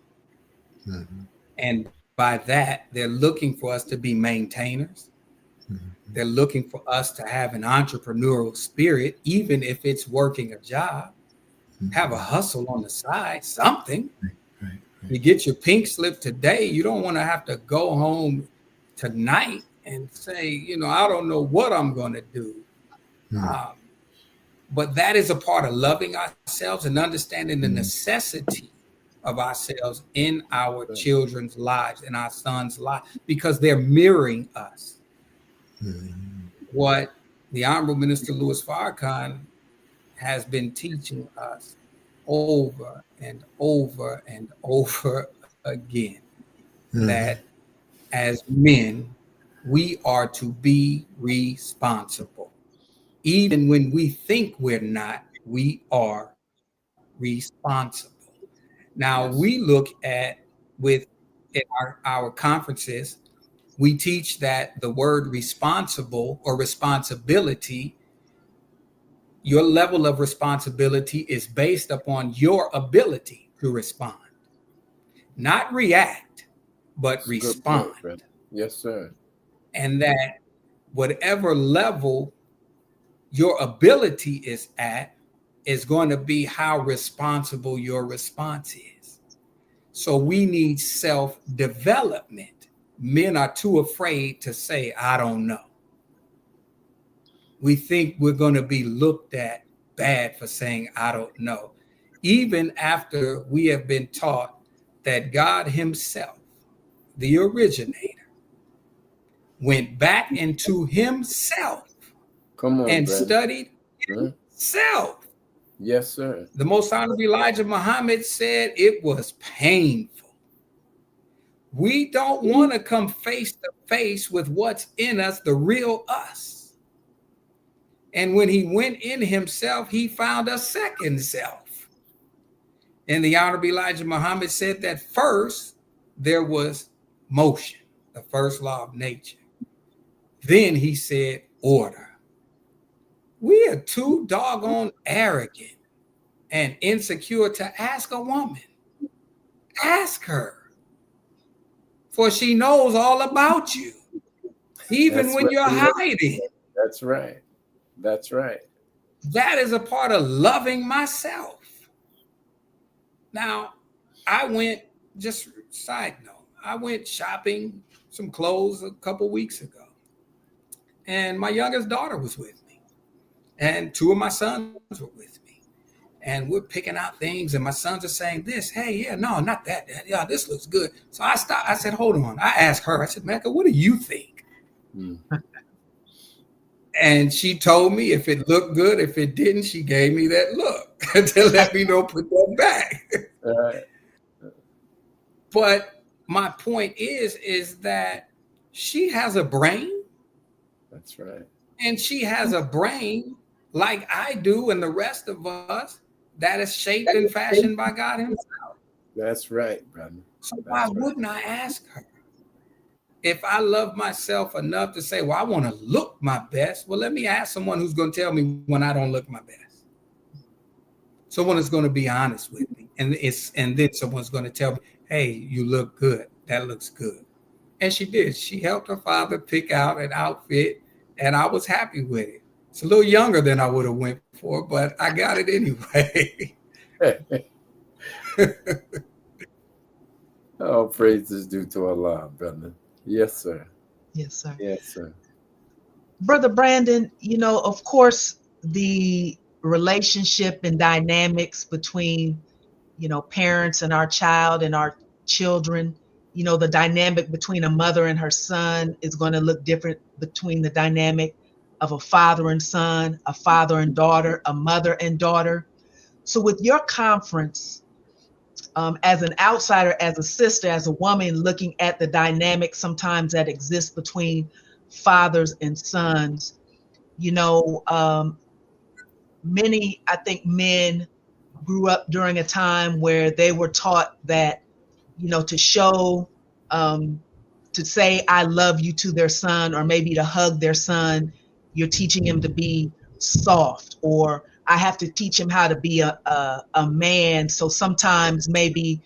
And by that, they're looking for us to be maintainers. They're looking for us to have an entrepreneurial spirit, even if it's working a job, have a hustle on the side, something. Right. You get your pink slip today. You don't want to have to go home tonight and say, I don't know what I'm going to do. But that is a part of loving ourselves and understanding the necessity of ourselves in our children's lives, in our sons' lives, because they're mirroring us. what the Honorable Minister Louis Farrakhan has been teaching us over and over and over again, that as men, we are to be responsible. Even when we think we're not, we are responsible. Now, we look at with in our conferences, we teach that the word responsible or responsibility, your level of responsibility is based upon your ability to respond, not react, but respond. Point, yes, sir. And that whatever level your ability is at is going to be how responsible your response is. So we need self-development. Men are too afraid to say, I don't know. We think we're going to be looked at bad for saying, I don't know. Even after we have been taught that God himself, the originator, went back into himself and studied himself. Yes, sir. The Most Honorable Elijah Muhammad said it was painful. We don't want to come face to face with what's in us, the real us. And when he went in himself, he found a second self. And the Honorable Elijah Muhammad said that first there was motion, the first law of nature. Then he said order. We are too doggone arrogant and insecure to ask a woman. Ask her, for she knows all about you, even when you're hiding. That's right. That's right. That is a part of loving myself. Now, I went, just side note, I went shopping some clothes a couple weeks ago, and my youngest daughter was with me, and two of my sons were with me, and we're picking out things, and my sons are saying this, hey, yeah, no, not that, Dad. Yeah, this looks good. So I stopped. I said, hold on. I asked her, I said, Mecca, what do you think? And she told me if it looked good. If it didn't, she gave me that look to let me know, put that back. But my point is that she has a brain. That's right. And she has a brain like I do and the rest of us that is shaped and fashioned by God himself. That's right, brother. So why wouldn't I ask her? If I love myself enough to say, well, I want to look my best, well, let me ask someone who's going to tell me when I don't look my best. Someone is going to be honest with me. And then someone's going to tell me, hey, you look good. That looks good. And she did. She helped her father pick out an outfit, and I was happy with it. It's a little younger than I would have went for, but I got it anyway. Oh, praise is due to Allah, brother. Yes, sir. Yes, sir. Yes, sir. Brother Brandon, of course, the relationship and dynamics between, parents and our child and our children, the dynamic between a mother and her son is going to look different between the dynamic of a father and son, a father and daughter, a mother and daughter. So with your conference, as an outsider, as a sister, as a woman, looking at the dynamic sometimes that exists between fathers and sons, many, I think, men grew up during a time where they were taught that, to show, to say, I love you to their son, or maybe to hug their son, you're teaching him to be soft, or I have to teach him how to be a man. So sometimes maybe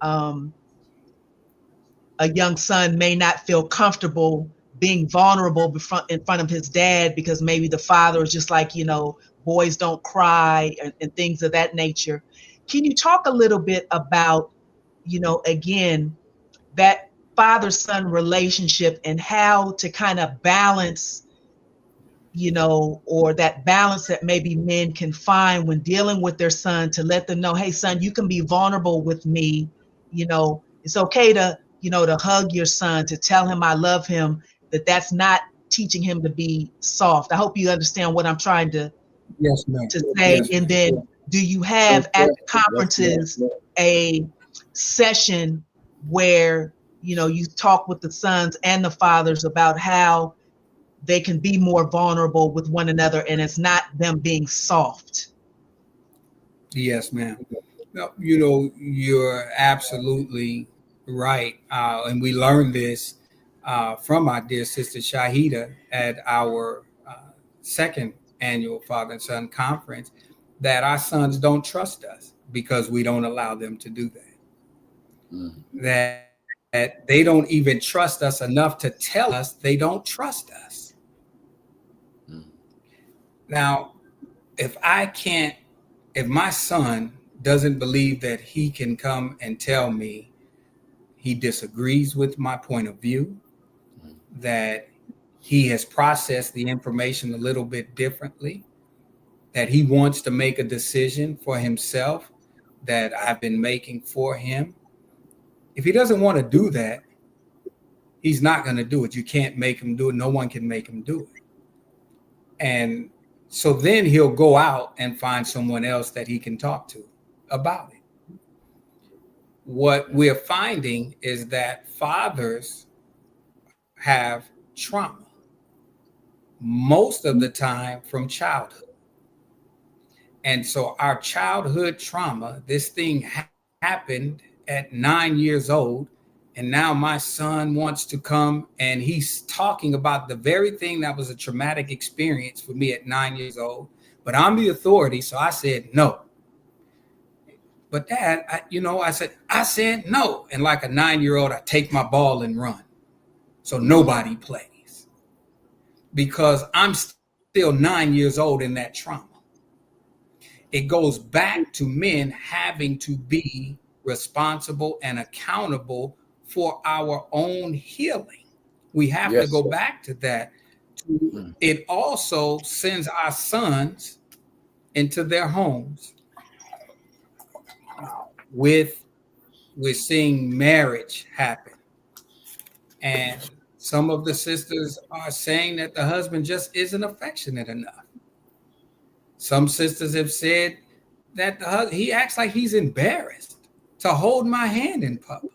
a young son may not feel comfortable being vulnerable in front of his dad, because maybe the father is just like, boys don't cry and things of that nature. Can you talk a little bit about, again, that father-son relationship and how to kind of balance, or that balance that maybe men can find when dealing with their son, to let them know, hey, son, you can be vulnerable with me. It's okay to, to hug your son, to tell him I love him, that's not teaching him to be soft. I hope you understand what I'm trying to Yes, ma'am. say. Yes, and ma'am. then do you have at the conferences a session where, you know, you talk with the sons and the fathers about how they can be more vulnerable with one another and it's not them being soft? Yes, ma'am. No, you know, you're absolutely right. And we learned this from our dear sister Shahida at our second annual Father and Son Conference, that our sons don't trust us because we don't allow them to do that. That they don't even trust us enough to tell us they don't trust us. Now, if my son doesn't believe that he can come and tell me he disagrees with my point of view, that he has processed the information a little bit differently, that he wants to make a decision for himself that I've been making for him. If he doesn't want to do that, he's not going to do it. You can't make him do it. No one can make him do it. And so then he'll go out and find someone else that he can talk to about it. What we're finding is that fathers have trauma most of the time from childhood. And so our childhood trauma, this thing happened at 9 years old. And now my son wants to come and he's talking about the very thing that was a traumatic experience for me at 9 years old. But I'm the authority. So I said, no. But Dad, I said no. And like a 9-year-old, I take my ball and run. So nobody plays because I'm still 9 years old in that trauma. It goes back to men having to be responsible and accountable for our own healing. We have to go back to that. It also sends our sons into their homes we're seeing marriage happen. And some of the sisters are saying that the husband just isn't affectionate enough. Some sisters have said that he acts like he's embarrassed to hold my hand in public.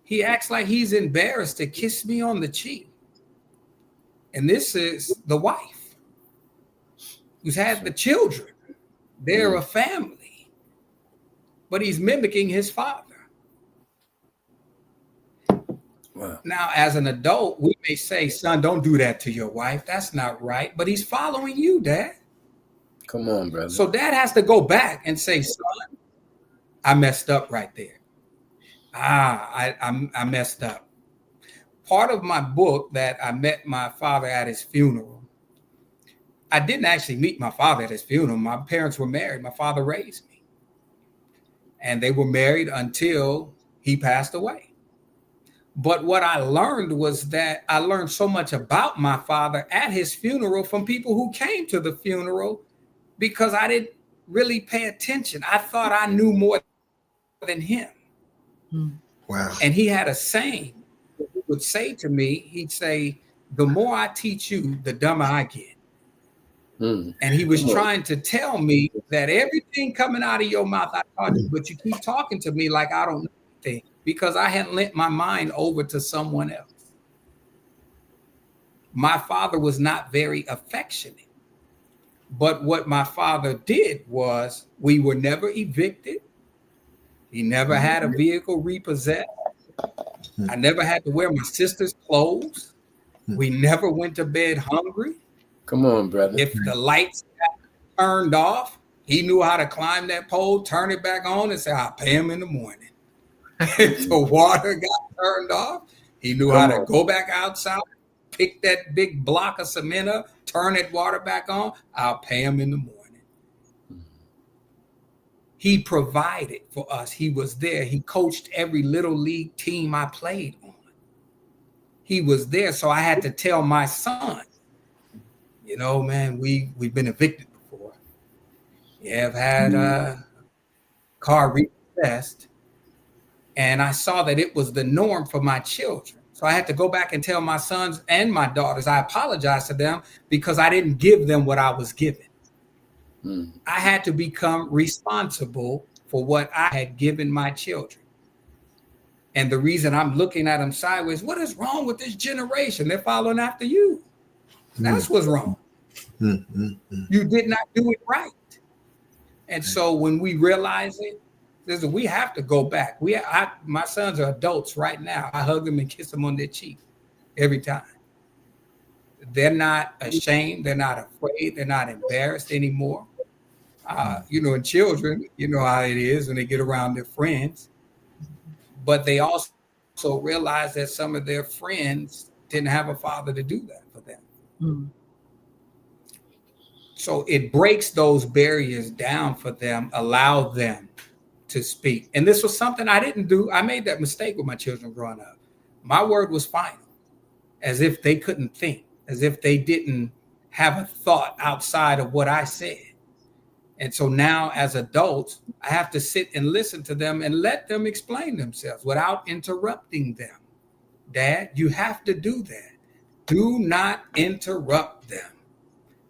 He acts like he's embarrassed to kiss me on the cheek. And this is the wife who's had the children. They're a family, but he's mimicking his father. Wow. Now, as an adult, we may say, son, don't do that to your wife. That's not right. But he's following you, Dad. Come on, brother. So Dad has to go back and say, son, I messed up right there. I messed up. Part of my book that I met my father at his funeral. I didn't actually meet my father at his funeral. My parents were married. My father raised me. And they were married until he passed away. But what I learned was that I learned so much about my father at his funeral from people who came to the funeral because I didn't really pay attention. I thought I knew more than him. Wow. And he had a saying that he would say to me, he'd say, the more I teach you, the dumber I get. And he was trying to tell me that everything coming out of your mouth, I taught you, but you keep talking to me like I don't know anything because I hadn't lent my mind over to someone else. My father was not very affectionate. But what my father did was we were never evicted. He never had a vehicle repossessed. I never had to wear my sister's clothes. We never went to bed hungry. Come on, brother. If the lights got turned off, he knew how to climb that pole, turn it back on, and say, I'll pay him in the morning. If the water got turned off, he knew how to go back outside, pick that big block of cement up, turn that water back on, I'll pay him in the morning. He provided for us. He was there. He coached every little league team I played on. He was there. So I had to tell my son, you know, man, we've been evicted before. You have had a car repossessed. And I saw that it was the norm for my children. So I had to go back and tell my sons and my daughters, I apologize to them because I didn't give them what I was given. I had to become responsible for what I had given my children. And the reason I'm looking at them sideways, what is wrong with this generation? They're following after you. That's what's wrong. You did not do it right. And so when we realize it, we have to go back. My sons are adults right now. I hug them and kiss them on their cheek every time. They're not ashamed. They're not afraid. They're not embarrassed anymore. And children, you know how it is when they get around their friends. But they also realize that some of their friends didn't have a father to do that for them. So it breaks those barriers down for them, allow them to speak. And this was something I didn't do. I made that mistake with my children growing up. My word was final, as if they couldn't think, as if they didn't have a thought outside of what I said. And so now as adults, I have to sit and listen to them and let them explain themselves without interrupting them. Dad, you have to do that. Do not interrupt them.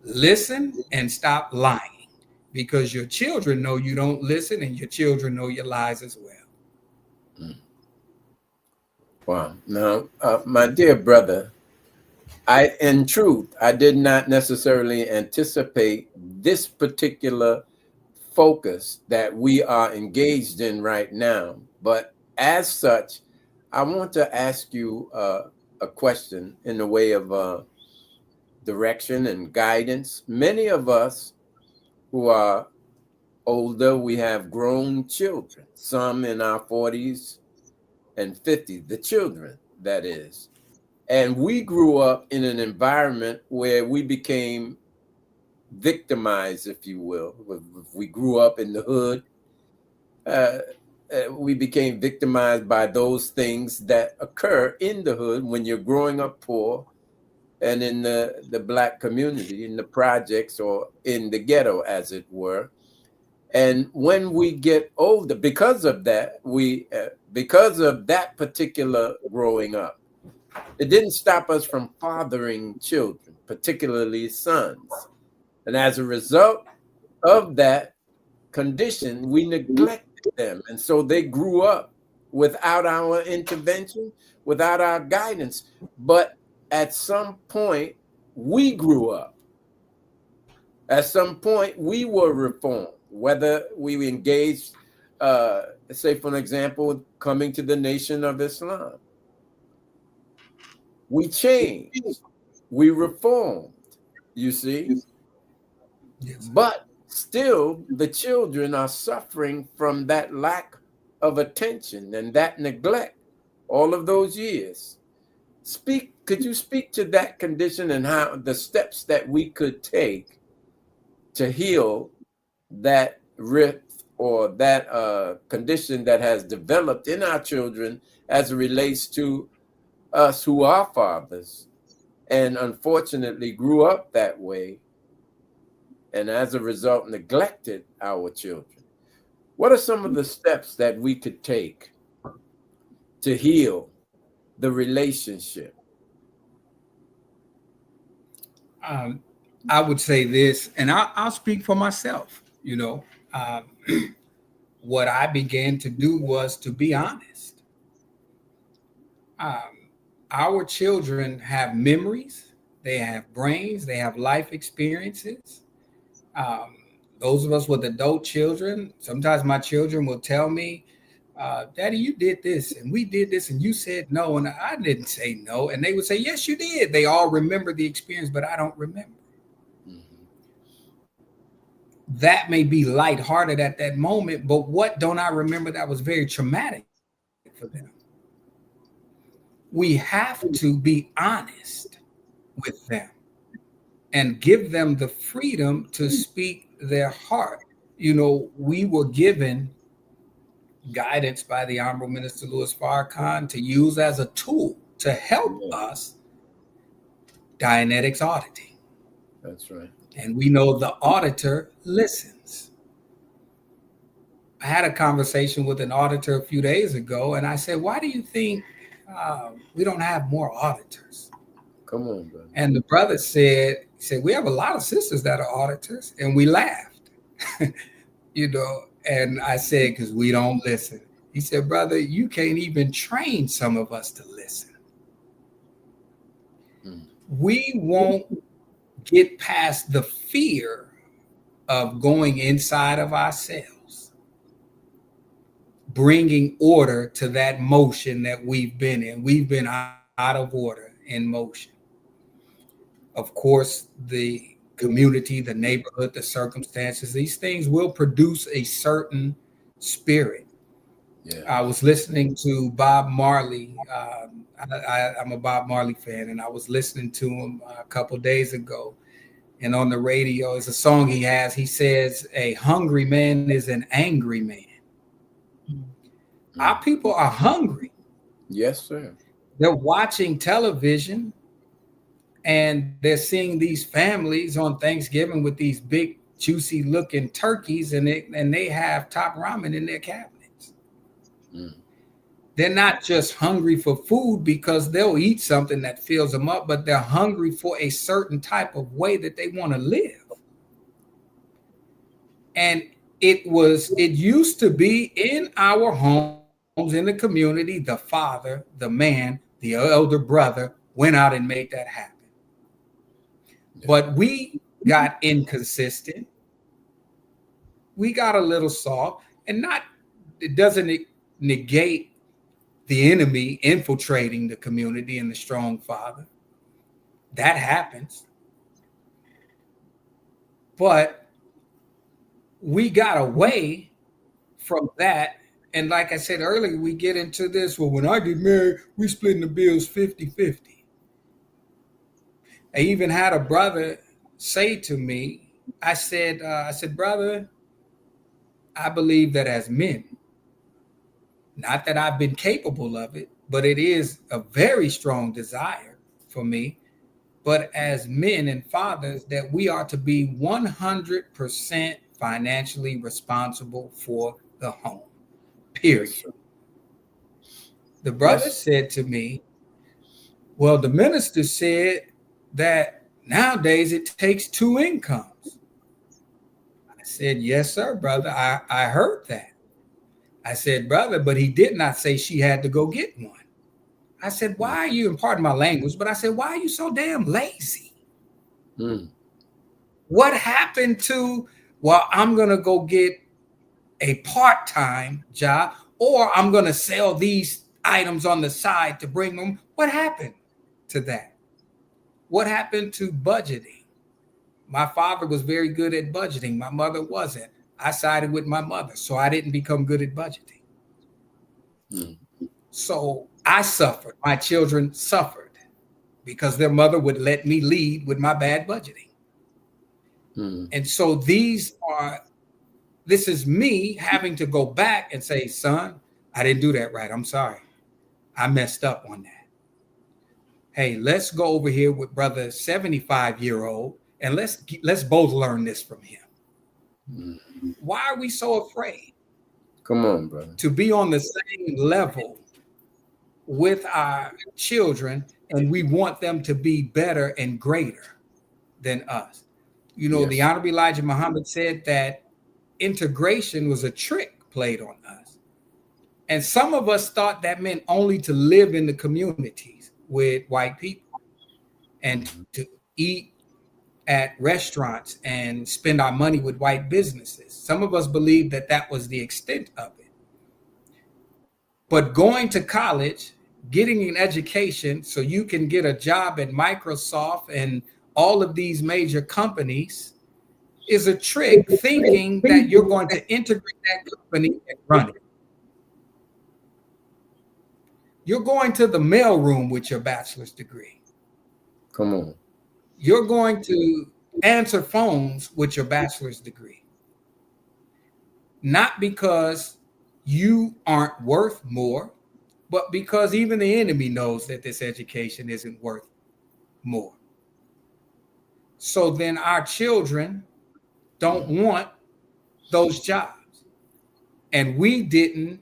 Listen and stop lying, because your children know you don't listen and your children know your lies as well. Wow. Now, my dear brother, in truth, I did not necessarily anticipate this particular focus that we are engaged in right now. But as such, I want to ask you a question in the way of direction and guidance. Many of us who are older, we have grown children, some in our 40s and 50s, the children, that is. And we grew up in an environment where we became victimized, if you will. If we grew up in the hood, we became victimized by those things that occur in the hood when you're growing up poor and in the Black community, in the projects or in the ghetto, as it were. And when we get older, because of that, because of that particular growing up, it didn't stop us from fathering children, particularly sons. And as a result of that condition, we neglected them. And so they grew up without our intervention, without our guidance. But at some point, we grew up. At some point, we were reformed, whether we engaged, say, for an example, coming to the Nation of Islam. We changed, we reformed, you see. Yes. But still, the children are suffering from that lack of attention and that neglect all of those years. Could you speak to that condition and how the steps that we could take to heal that rift or that condition that has developed in our children as it relates to us who are fathers and unfortunately grew up that way and as a result neglected our children? What are some of the steps that we could take to heal the relationship? I would say this, and I'll speak for myself. What I began to do was to be honest. Our children have memories, they have brains, they have life experiences. Those of us with adult children, sometimes my children will tell me, Daddy, you did this and we did this and you said no and I didn't say no. And they would say, yes, you did. They all remember the experience, but I don't remember. Mm-hmm. That may be lighthearted at that moment, but what don't I remember that was very traumatic for them? We have to be honest with them and give them the freedom to speak their heart. We were given guidance by the Honorable Minister Louis Farrakhan to use as a tool to help us Dianetics auditing. That's right. And we know the auditor listens. I had a conversation with an auditor a few days ago, and I said, why do you think we don't have more auditors. Come on, brother. And the brother said, we have a lot of sisters that are auditors, and we laughed, and I said, because we don't listen. He said, brother, you can't even train some of us to listen. We won't get past the fear of going inside of ourselves, bringing order to that motion that we've been in. We've been out of order in motion. Of course, the community, the neighborhood, the circumstances, these things will produce a certain spirit. Yeah. I was listening to Bob Marley. I'm a Bob Marley fan, and I was listening to him a couple of days ago. And on the radio, it's a song he has. He says, a hungry man is an angry man. Mm-hmm. Our people are hungry. Yes, sir. They're watching television, and they're seeing these families on Thanksgiving with these big, juicy looking turkeys, and they have top ramen in their cabinets. Mm. They're not just hungry for food because they'll eat something that fills them up, but they're hungry for a certain type of way that they want to live. And it used to be in our homes, in the community, the father, the man, the elder brother went out and made that happen. But we got inconsistent. We got a little soft, and it doesn't negate the enemy infiltrating the community and the strong father. That happens. But we got away from that. And like I said earlier, we get into this. Well, when I get married, we splitting the bills 50-50. I even had a brother say to me, I said, brother, I believe that as men, not that I've been capable of it, but it is a very strong desire for me. But as men and fathers, that we are to be 100% financially responsible for the home, period. The brother said to me, well, the minister said that nowadays it takes 2 incomes. I said, yes, sir, brother. I heard that. I said, brother, but he did not say she had to go get one. I said, why are you, and pardon my language, but I said, why are you so damn lazy? What happened to, well, I'm going to go get a part-time job, or I'm going to sell these items on the side to bring them. What happened to that? What happened to budgeting? My father was very good at budgeting. My mother wasn't. I sided with my mother, so I didn't become good at budgeting. So I suffered. My children suffered because their mother would let me lead with my bad budgeting. And so this is me having to go back and say, son, I didn't do that right. I'm sorry. I messed up on that. Hey, let's go over here with brother 75-year-old and let's both learn this from him. Why are we so afraid? Come on, brother. To be on the same level with our children, and we want them to be better and greater than us. The Honorable Elijah Muhammad said that integration was a trick played on us. And some of us thought that meant only to live in the communities with white people and to eat at restaurants and spend our money with white businesses. Some of us believed that that was the extent of it. But going to college, getting an education so you can get a job at Microsoft and all of these major companies is a trick, thinking that you're going to integrate that company and run it. You're going to the mailroom with your bachelor's degree. Come on. You're going to answer phones with your bachelor's degree. Not because you aren't worth more, but because even the enemy knows that this education isn't worth more. So then our children don't want those jobs. And we didn't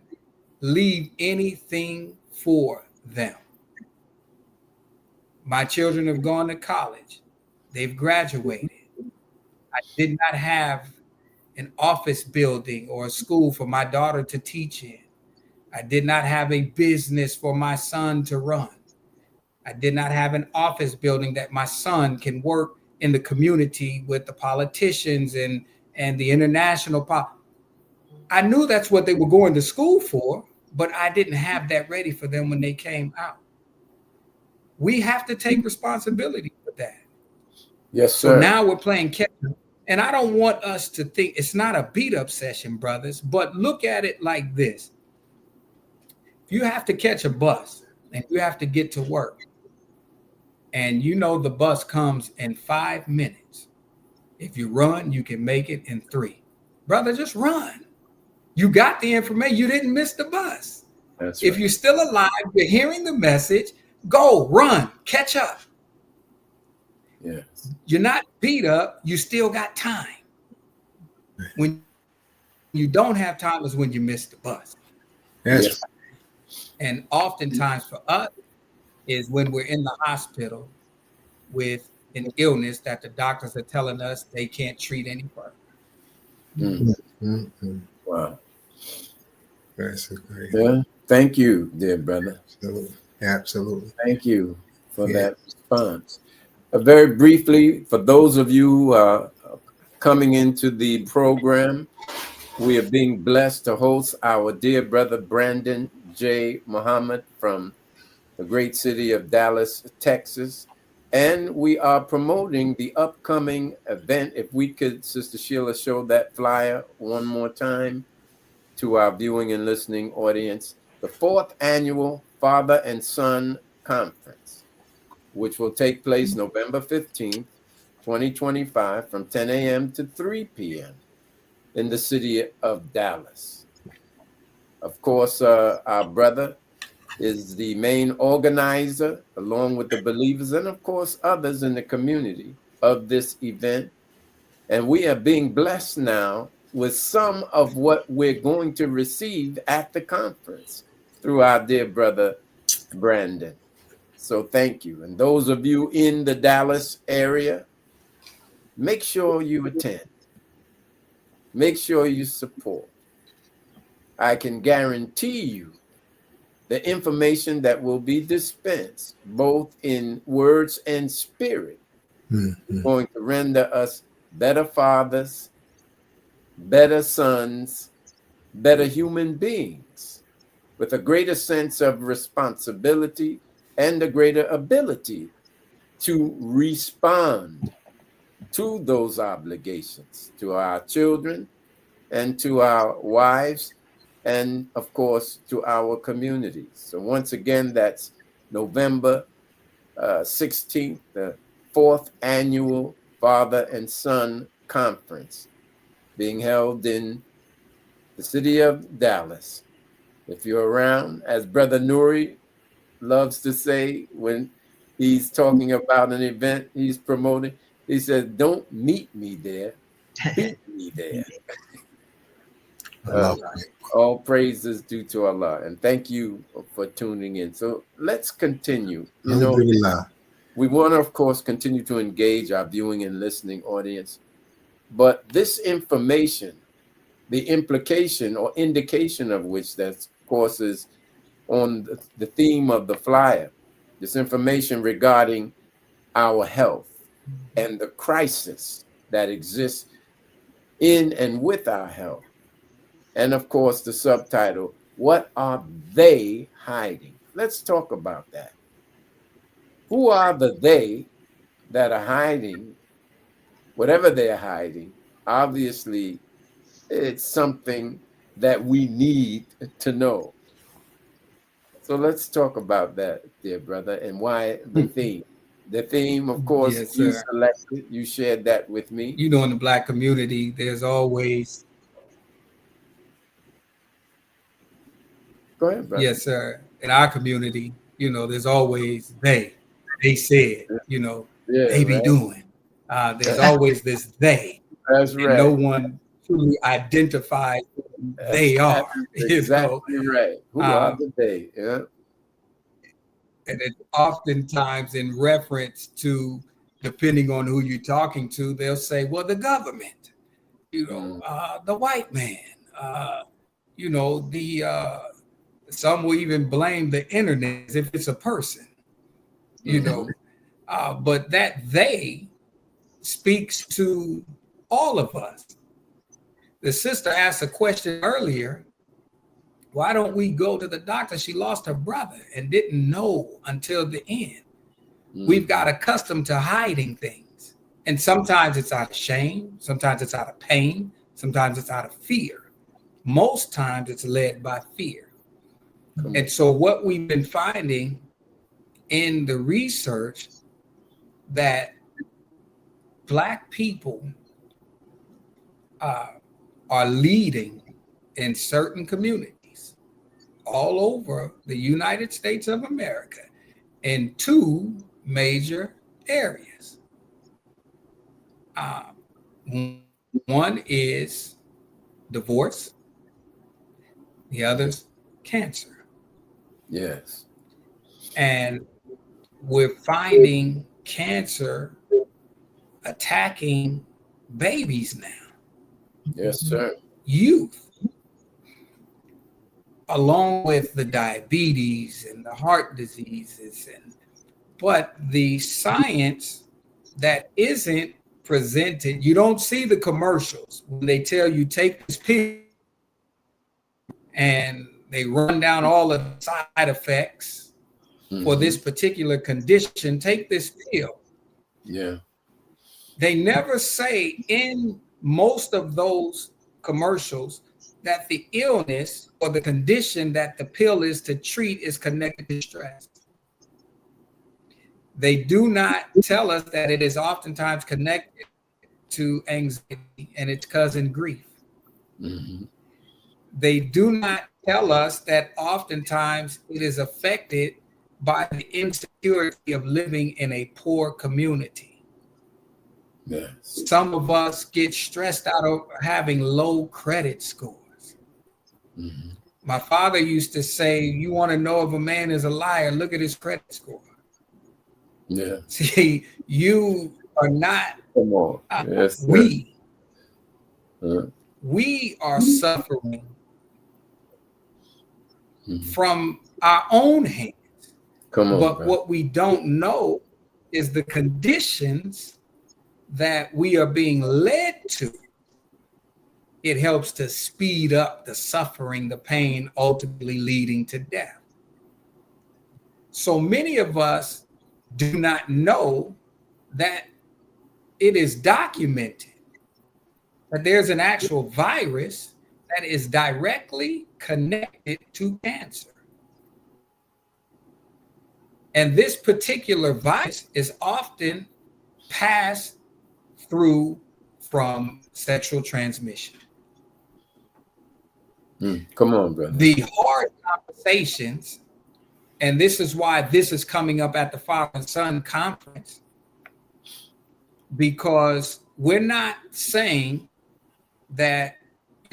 leave anything for them. My children have gone to college. They've graduated. I did not have an office building or a school for my daughter to teach in. I did not have a business for my son to run. I did not have an office building that my son can work in the community with the politicians and the international I knew that's what they were going to school for, but I didn't have that ready for them when they came out. We have to take responsibility for that. Yes, sir. So now we're playing catch up. And I don't want us to think it's not a beat up session, brothers, but look at it like this. If you have to catch a bus and you have to get to work, and you know the bus comes in 5 minutes. If you run, you can make it in 3. Brother, just run. You got the information. You didn't miss the bus. That's if right. You're still alive, you're hearing the message, go, run, catch up. Yes. You're not beat up. You still got time. When you don't have time is when you miss the bus. Yes. And oftentimes for us is when we're in the hospital with an illness that the doctors are telling us they can't treat any further. Mm-hmm. Wow. That's great. Yeah. Thank you, dear brother. Absolutely. Absolutely. Thank you for that response. Very briefly, for those of you coming into the program, we are being blessed to host our dear brother Brandon J. Muhammad from the great city of Dallas, Texas. And we are promoting the upcoming event. If we could, Sister Sheila, show that flyer one more time to our viewing and listening audience. The 4th annual Father and Son Conference, which will take place November 15th, 2025, from 10 a.m. to 3 p.m. in the city of Dallas. Of course, our brother is the main organizer, along with the believers and, of course, others in the community of this event. And we are being blessed now with some of what we're going to receive at the conference through our dear brother, Brandon. So thank you. And those of you in the Dallas area, make sure you attend. Make sure you support. I can guarantee you the information that will be dispensed, both in words and spirit, is going to render us better fathers, better sons, better human beings, with a greater sense of responsibility and a greater ability to respond to those obligations, to our children and to our wives, and of course, to our communities. So once again, that's November 16th, the 4th annual Father and Son Conference being held in the city of Dallas. If you're around, as Brother Nuri loves to say when he's talking about an event he's promoting, he says, don't meet me there, beat me there. All praise is due to Allah, and thank you for tuning in. So let's continue. You know, we want to, of course, continue to engage our viewing and listening audience, but this information, the implication or indication of which, that, of course, is on the theme of the flyer, this information regarding our health and the crisis that exists in and with our health. And of course, the subtitle, what are they hiding? Let's talk about that. Who are the they that are hiding? Whatever they're hiding, obviously, it's something that we need to know. So let's talk about that, dear brother, and why the theme. The theme, of course, Yes, you sir. selected, you shared that with me. You know, in the Black community, there's always... Go ahead, brother. Yes, sir. In our community, you know, there's always they said, you know, they be doing. There's always this they. That's and right. No one truly identifies who they are. Exactly right. Who are the they? Yeah. And it's oftentimes in reference to, depending on who you're talking to, they'll say, well, the government, the white man, some will even blame the internet as if it's a person, but that they speaks to all of us. The sister asked a question earlier. Why don't we go to the doctor? She lost her brother and didn't know until the end. We've got accustomed to hiding things. And sometimes it's out of shame. Sometimes it's out of pain. Sometimes it's out of fear. Most times it's led by fear. And so what we've been finding in the research, that Black people are leading in certain communities all over the United States of America in two major areas. One is divorce, the other's cancer. Yes. And we're finding cancer attacking babies now. Yes, sir. Youth, along with the diabetes and the heart diseases, but the science that isn't presented, you don't see the commercials when they tell you take this pill and they run down all the side effects for this particular condition. Take this pill. Yeah. They never say in most of those commercials that the illness or the condition that the pill is to treat is connected to stress. They do not tell us that it is oftentimes connected to anxiety and its cousin grief. They do not tell us that oftentimes it is affected by the insecurity of living in a poor community. Yes. Some of us get stressed out of having low credit scores. My father used to say, you want to know if a man is a liar, look at his credit score. Yeah. See, you are not. Come on. Yes, we are suffering from our own hands. Come on. But bro. what we don't know is the conditions that we are being led to. It helps to speed up the suffering, the pain, ultimately leading to death. So many of us do not know that it is documented that there's an actual virus that is directly connected to cancer. And this particular virus is often passed through from sexual transmission. Come on, brother. The hard conversations, and this is why this is coming up at the Father and Son Conference, because we're not saying that,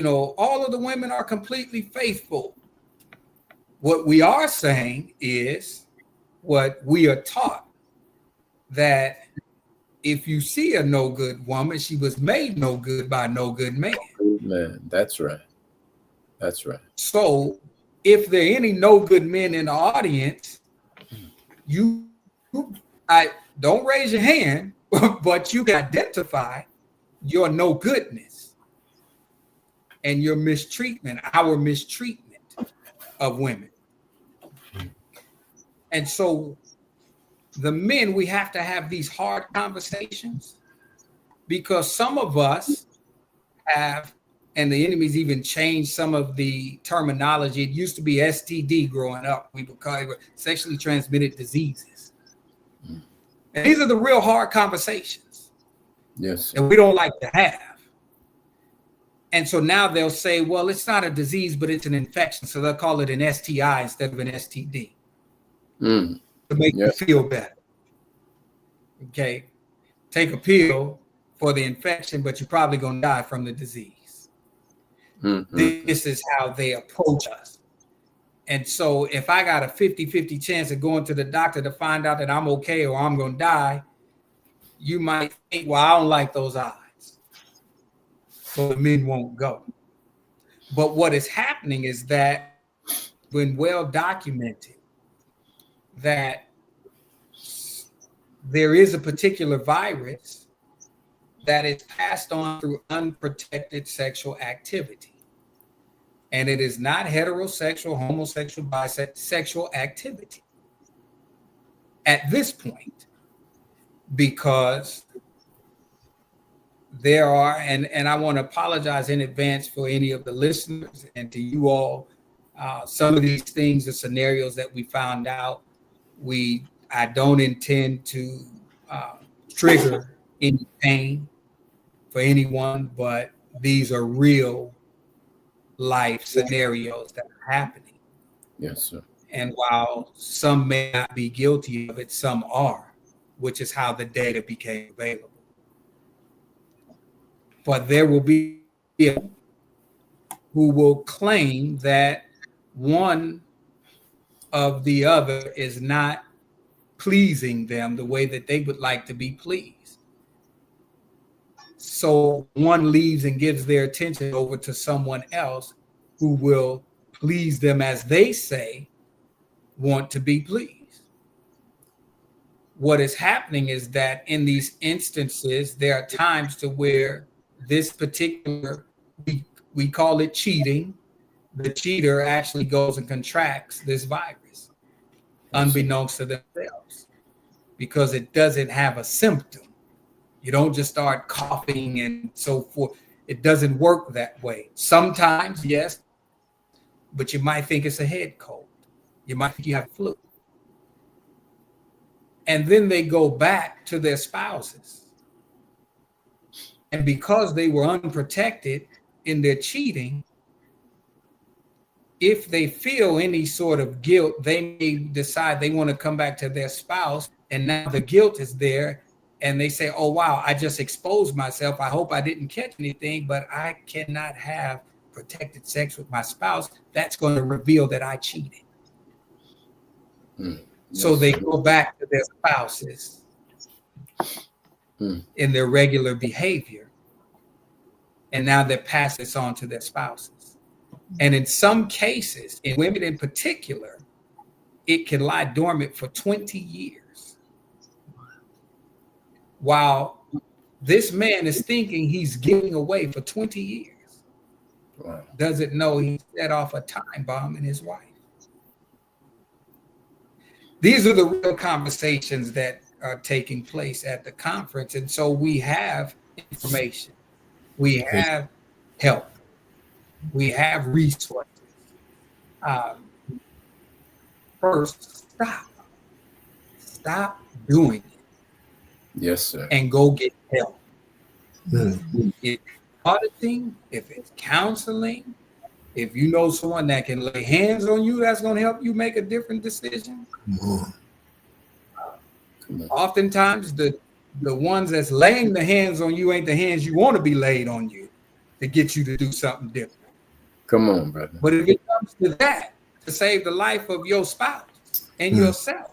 all of the women are completely faithful. What we are saying is what we are taught, that if you see a no good woman, she was made no good by no good man. Man, that's right. That's right. So if there are any no good men in the audience, I don't raise your hand, but you can identify your no goodness and your mistreatment, our mistreatment of women. And so the men, we have to have these hard conversations, because some of us have, and the enemy's even changed some of the terminology. It used to be STD growing up. We would call it sexually transmitted diseases. And these are the real hard conversations. Yes. And we don't like to have. And so now they'll say, well, it's not a disease, but it's an infection. So they'll call it an STI instead of an STD. To make you feel better. Okay. Take a pill for the infection, but you're probably going to die from the disease. This is how they approach us. And so if I got a 50-50 chance of going to the doctor to find out that I'm okay or I'm going to die, you might think, well, I don't like those odds. So the men won't go. But what is happening is that when well documented that there is a particular virus that is passed on through unprotected sexual activity. And it is not heterosexual, homosexual, bisexual activity at this point, because there are, and I want to apologize in advance for any of the listeners and to you all. Some of these things are scenarios that we found out. I don't intend to trigger any pain for anyone, but these are real life scenarios that are happening. Yes, sir. And while some may not be guilty of it, some are, which is how the data became available. But there will be people who will claim that one of the other is not pleasing them the way that they would like to be pleased. So one leaves and gives their attention over to someone else who will please them as they say, want to be pleased. What is happening is that in these instances, there are times to where this particular, we call it cheating. The cheater actually goes and contracts this virus unbeknownst to themselves because it doesn't have a symptom. You don't just start coughing and so forth. It doesn't work that way. Sometimes, yes, but you might think it's a head cold. You might think you have flu. And then they go back to their spouses. And because they were unprotected in their cheating, if they feel any sort of guilt, they may decide they want to come back to their spouse. And now the guilt is there. And they say, oh, wow, I just exposed myself. I hope I didn't catch anything, but I cannot have protected sex with my spouse. That's going to reveal that I cheated. So they go back to their spouses in their regular behavior. And now they pass this on to their spouses. And in some cases, in women in particular, it can lie dormant for 20 years. While this man is thinking he's giving away for 20 years. Wow. Doesn't know he set off a time bomb in his wife. These are the real conversations that are taking place at the conference. And so we have information. We have help. We have resources. First, stop doing it. Yes, sir. And go get help. If it's auditing, if it's counseling, if you know someone that can lay hands on you, that's going to help you make a different decision. Oftentimes, the ones that's laying the hands on you ain't the hands you want to be laid on you to get you to do something different. Come on, brother. But if it comes to that, to save the life of your spouse and yourself,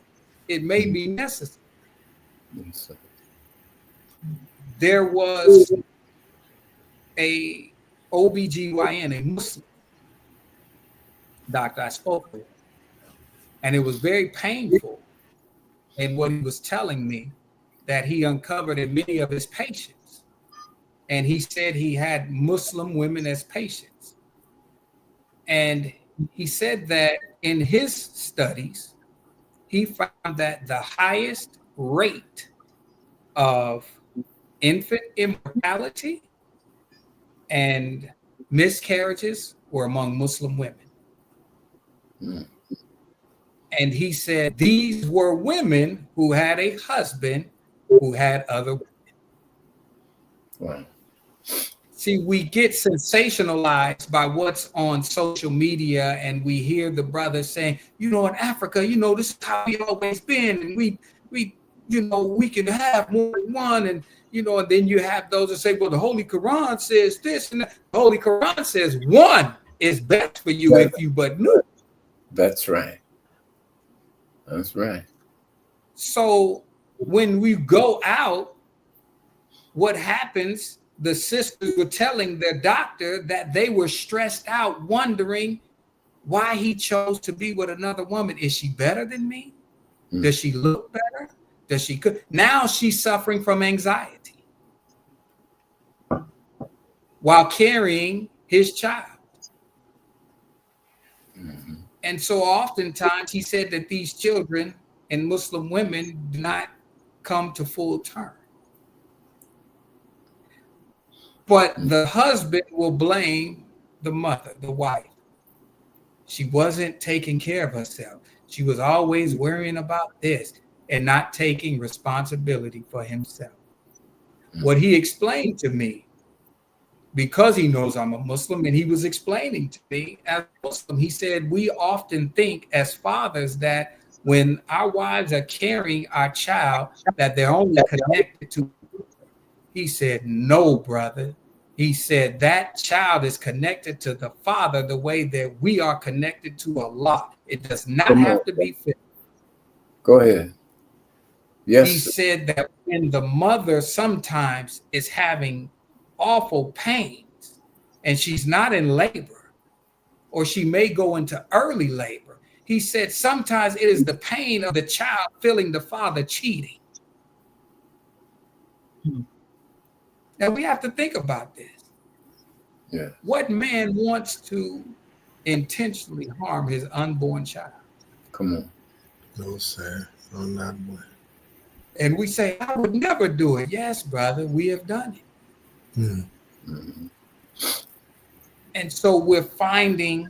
it may be necessary. Yes, sir. There was a OBGYN, a Muslim doctor I spoke with, and it was very painful in what he was telling me that he uncovered in many of his patients. And he said he had Muslim women as patients. And he said that in his studies, he found that the highest rate of infant immortality and miscarriages were among Muslim women. And he said these were women who had a husband who had other women. Wow. See, we get sensationalized by what's on social media, and we hear the brothers saying, in Africa, this is how we always been, and we can have more than one, and and then you have those that say, well, the Holy Quran says this, and the Holy Quran says one is best for you if you but knew. That's right. That's right. So when we go out, what happens? The sisters were telling their doctor that they were stressed out, wondering why he chose to be with another woman. Is she better than me? Does she look better? Does she cook? Now she's suffering from anxiety while carrying his child. And so oftentimes he said that these children and Muslim women do not come to full term. But the husband will blame the mother, the wife. She wasn't taking care of herself. She was always worrying about this and not taking responsibility for himself. What he explained to me, because he knows I'm a Muslim, and he was explaining to me as a Muslim, he said, we often think as fathers that when our wives are carrying our child, that they're only connected to. He said, no, brother. He said that child is connected to the father the way that we are connected to Allah. It does not have to be physical. Go ahead. Yes. He said that when the mother sometimes is having awful pains and she's not in labor, or she may go into early labor, he said sometimes it is the pain of the child feeling the father cheating. Now we have to think about this. Yeah. What man wants to intentionally harm his unborn child? Come on. No, sir. No, not one. And we say, I would never do it. Yes, brother, we have done it. And so we're finding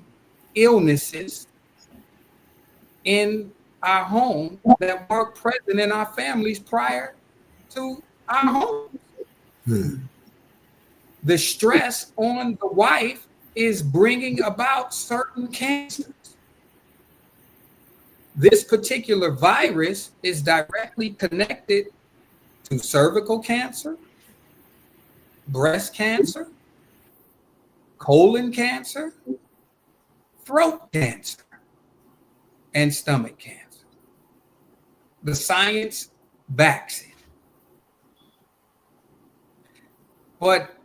illnesses in our home that weren't present in our families prior to our home. The stress on the wife is bringing about certain cancers. This particular virus is directly connected to cervical cancer, breast cancer, colon cancer, throat cancer, and stomach cancer. The science backs it. But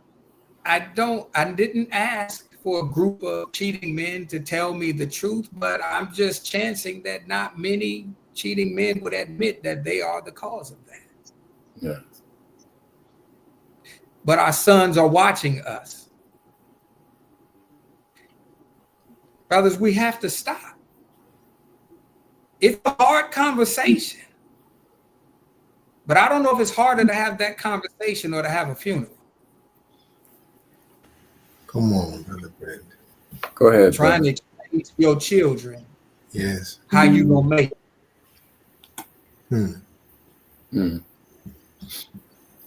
I didn't ask for a group of cheating men to tell me the truth, but I'm just chancing that not many cheating men would admit that they are the cause of that. Yeah. But our sons are watching us. Brothers, we have to stop. It's a hard conversation. But I don't know if it's harder to have that conversation or to have a funeral. Come on, Brother Brandon. Go ahead. Trying to explain to your children how you gonna make it.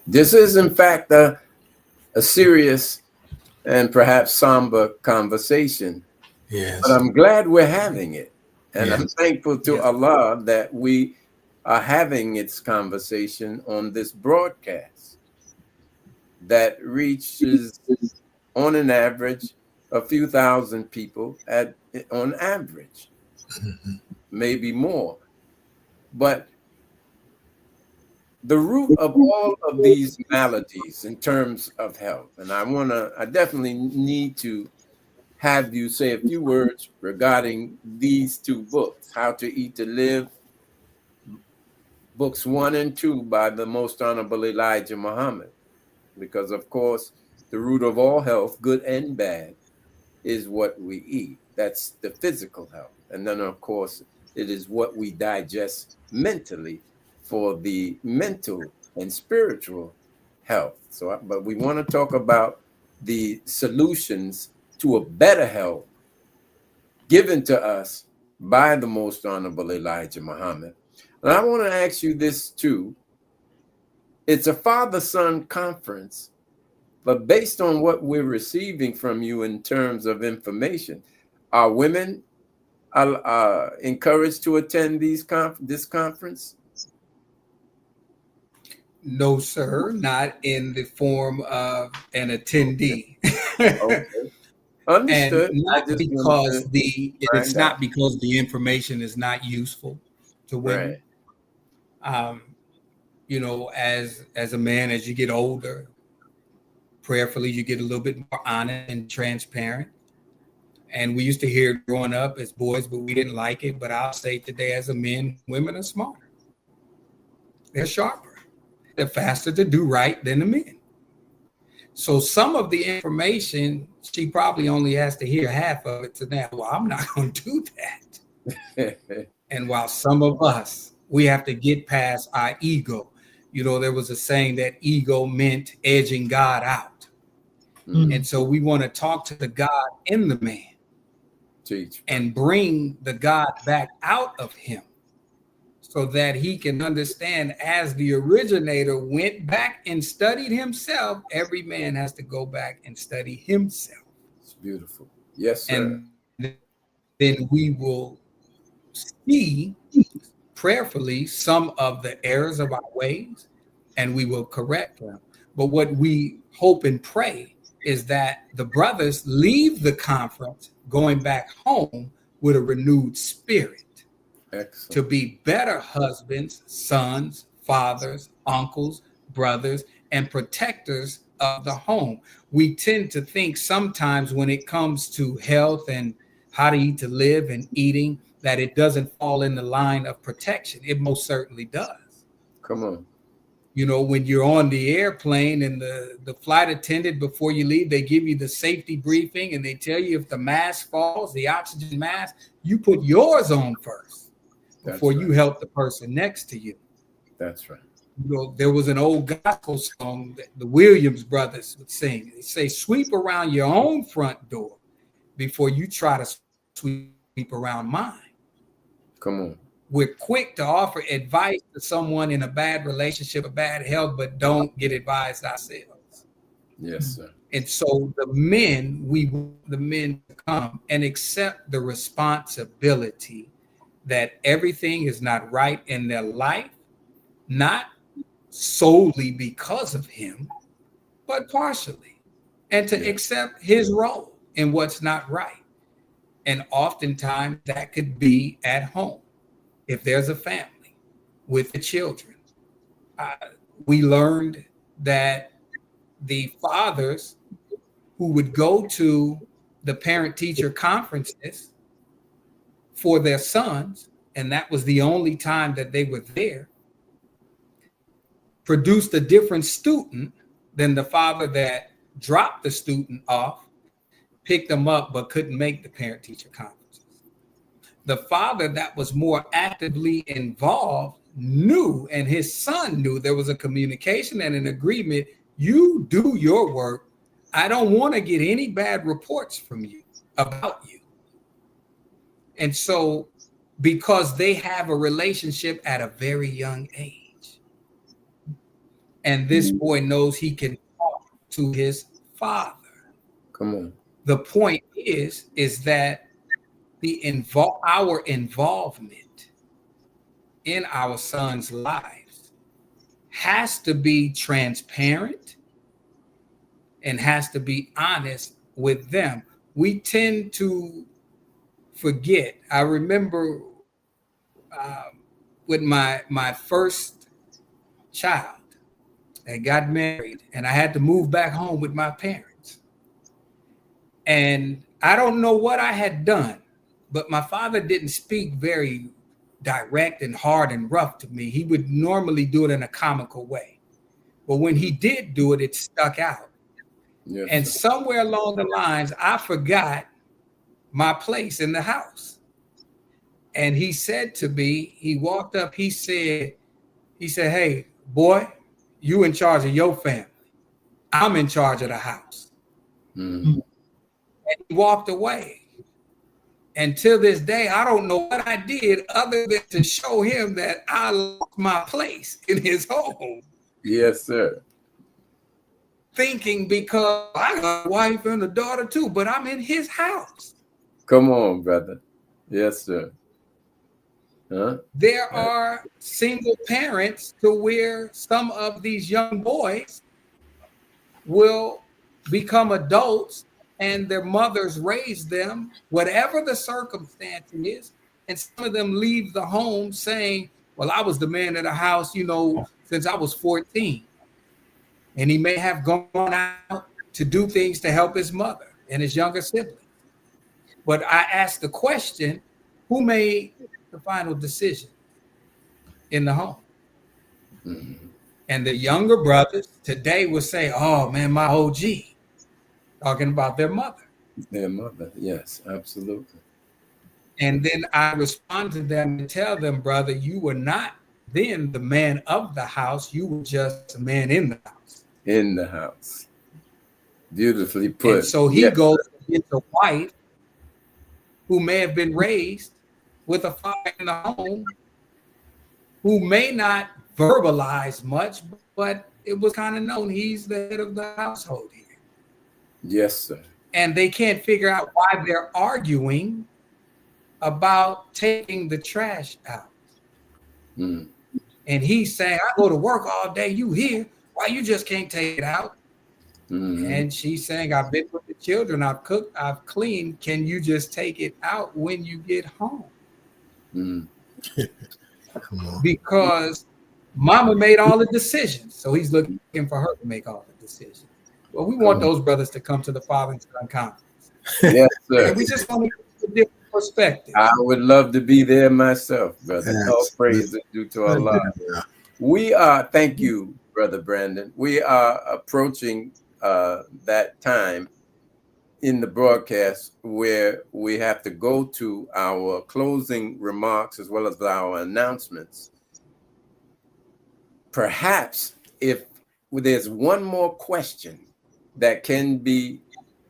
This is, in fact, a serious and perhaps somber conversation. Yes. But I'm glad we're having it. And I'm thankful to Allah that we are having its conversation on this broadcast that reaches, on an average, a few thousand people on average, maybe more. But the root of all of these maladies in terms of health, and I definitely need to have you say a few words regarding these two books, How to Eat to Live, books 1 and 2 by the Most Honorable Elijah Muhammad, because of course, the root of all health, good and bad, is what we eat. That's the physical health. And then, of course, it is what we digest mentally for the mental and spiritual health. So, but we want to talk about the solutions to a better health given to us by the Most Honorable Elijah Muhammad. And I want to ask you this too. It's a father-son conference, but based on what we're receiving from you in terms of information, are women encouraged to attend this conference? No, sir, not in the form of an attendee. Okay. Understood. And not because it's find out. not because the information is not useful to women. Right. You know, as a man, as you get older, prayerfully, you get a little bit more honest and transparent. And we used to hear it growing up as boys, but we didn't like it. But I'll say today, as a man, women are smarter. They're sharper. They're faster to do right than the men. So some of the information, she probably only has to hear half of it to now. Well, I'm not going to do that. And while some of us, we have to get past our ego. You know, there was a saying that ego meant edging God out. And so we want to talk to the God in the man. Teach. And bring the God back out of him so that he can understand, as the originator went back and studied himself, every man has to go back and study himself. It's beautiful. Yes, sir. And then we will see prayerfully some of the errors of our ways, and we will correct them. But what we hope and pray is that the brothers leave the conference going back home with a renewed spirit. Excellent. To be better husbands, sons, fathers, uncles, brothers, and protectors of the home. We tend to think sometimes when it comes to health and how to eat to live and eating, that it doesn't fall in the line of protection. It most certainly does. Come on. You know, when you're on the airplane and the flight attendant, before you leave, they give you the safety briefing and they tell you if the mask falls, the oxygen mask, you put yours on first before you help the person next to you. That's right. You know, there was an old gospel song that the Williams brothers would sing. They say, sweep around your own front door before you try to sweep around mine. Come on. We're quick to offer advice to someone in a bad relationship, a bad health, but don't get advised ourselves. Yes, sir. And so the men come and accept the responsibility that everything is not right in their life, not solely because of him, but partially, and to accept his role in what's not right. And oftentimes that could be at home. If there's a family with the children, we learned that the fathers who would go to the parent-teacher conferences for their sons, and that was the only time that they were there, produced a different student than the father that dropped the student off, picked them up, but couldn't make the parent-teacher conference. The father that was more actively involved knew, and his son knew, there was a communication and an agreement. You do your work. I don't want to get any bad reports from you about you. And so, because they have a relationship at a very young age, and this boy knows he can talk to his father. Come on. The point is that our involvement in our sons' lives has to be transparent and has to be honest with them. We tend to forget. I remember with my first child, I got married and I had to move back home with my parents. And I don't know what I had done, but my father didn't speak very direct and hard and rough to me. He would normally do it in a comical way. But when he did do it, it stuck out. Yes, and somewhere along the lines, I forgot my place in the house. And he said to me, he walked up, he said, hey, boy, you in charge of your family. I'm in charge of the house. Mm-hmm. And he walked away. And till this day, I don't know what I did other than to show him that I lost my place in his home. Yes, sir. Thinking because I got a wife and a daughter too, but I'm in his house. Come on, brother. Yes, sir. Huh? There are single parents to where some of these young boys will become adults and their mothers raised them, whatever the circumstance is. And some of them leave the home saying, well, I was the man of the house, since I was 14. And he may have gone out to do things to help his mother and his younger sibling. But I asked the question, who made the final decision in the home? Mm-hmm. And the younger brothers today will say, oh man, my OG, talking about their mother. Their mother, yes, absolutely. And then I respond to them and tell them, brother, you were not then the man of the house. You were just a man in the house. In the house. Beautifully put. And so he goes to get a wife who may have been raised with a father in the home who may not verbalize much, but it was kind of known he's the head of the household here. Yes, sir. And they can't figure out why they're arguing about taking the trash out. Mm. And he's saying, I go to work all day, you here, why you just can't take it out? Mm-hmm. And she's saying, I've been with the children, I've cooked, I've cleaned, can you just take it out when you get home? Mm. Because mama made all the decisions. So he's looking for her to make all the decisions. Well, we want those brothers to come to the Father and Son Conference. Yes, sir. And we just want to get a different perspective. I would love to be there myself, brother. Yes. All praise is due to Allah. We are, thank you, Brother Brandon. We are approaching that time in the broadcast where we have to go to our closing remarks as well as our announcements. Perhaps if there's one more question that can be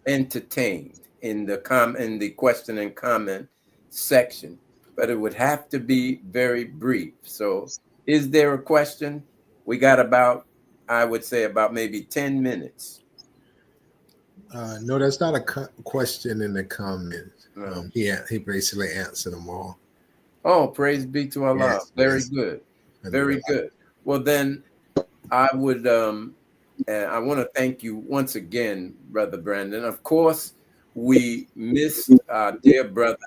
entertained in the question and comment section, but it would have to be very brief. So is there a question? We got about, I would say about maybe 10 minutes. No, that's not a question in the comments. No. He basically answered them all. Oh, praise be to Allah. Yes, very yes. Good. Very good. Well, then I would, I want to thank you once again, Brother Brandon. Of course, we missed our dear brother,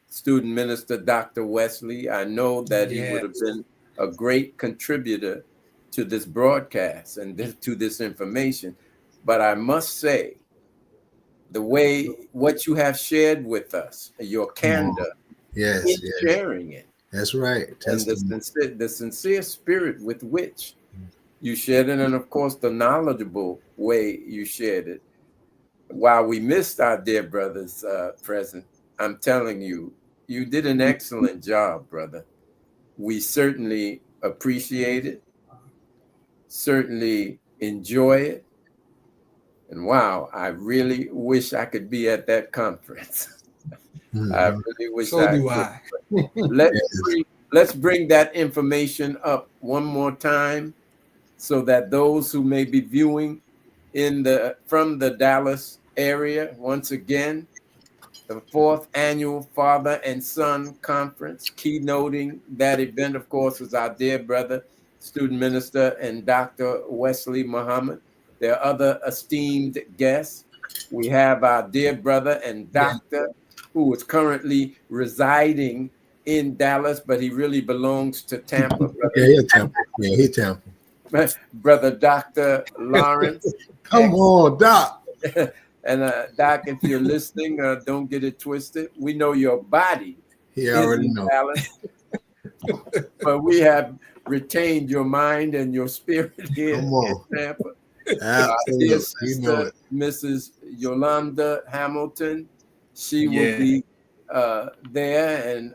student minister, Dr. Wesley. I know that he would have been a great contributor to this broadcast and to this information. But I must say, the way what you have shared with us, your candor in sharing it. That's right. And the sincere spirit with which you shared it, and of course the knowledgeable way you shared it. While we missed our dear brother's present, I'm telling you, you did an excellent job, brother. We certainly appreciate it, certainly enjoy it. And wow, I really wish I could be at that conference. I really wish so do I. Let's bring that information up one more time so that those who may be viewing from the Dallas area, once again, the 4th annual Father and Son Conference, keynoting that event, of course, was our dear brother, student minister, and Dr. Wesley Muhammad. There are other esteemed guests. We have our dear brother and doctor who is currently residing in Dallas, but he really belongs to Tampa. Tampa. Brother Dr. Lawrence. Come on, Doc. And Doc, if you're listening, don't get it twisted. We know your body. He already knows. But we have retained your mind and your spirit here in Tampa. Absolutely. Dear sister, Mrs. Yolanda Hamilton, she will be there, and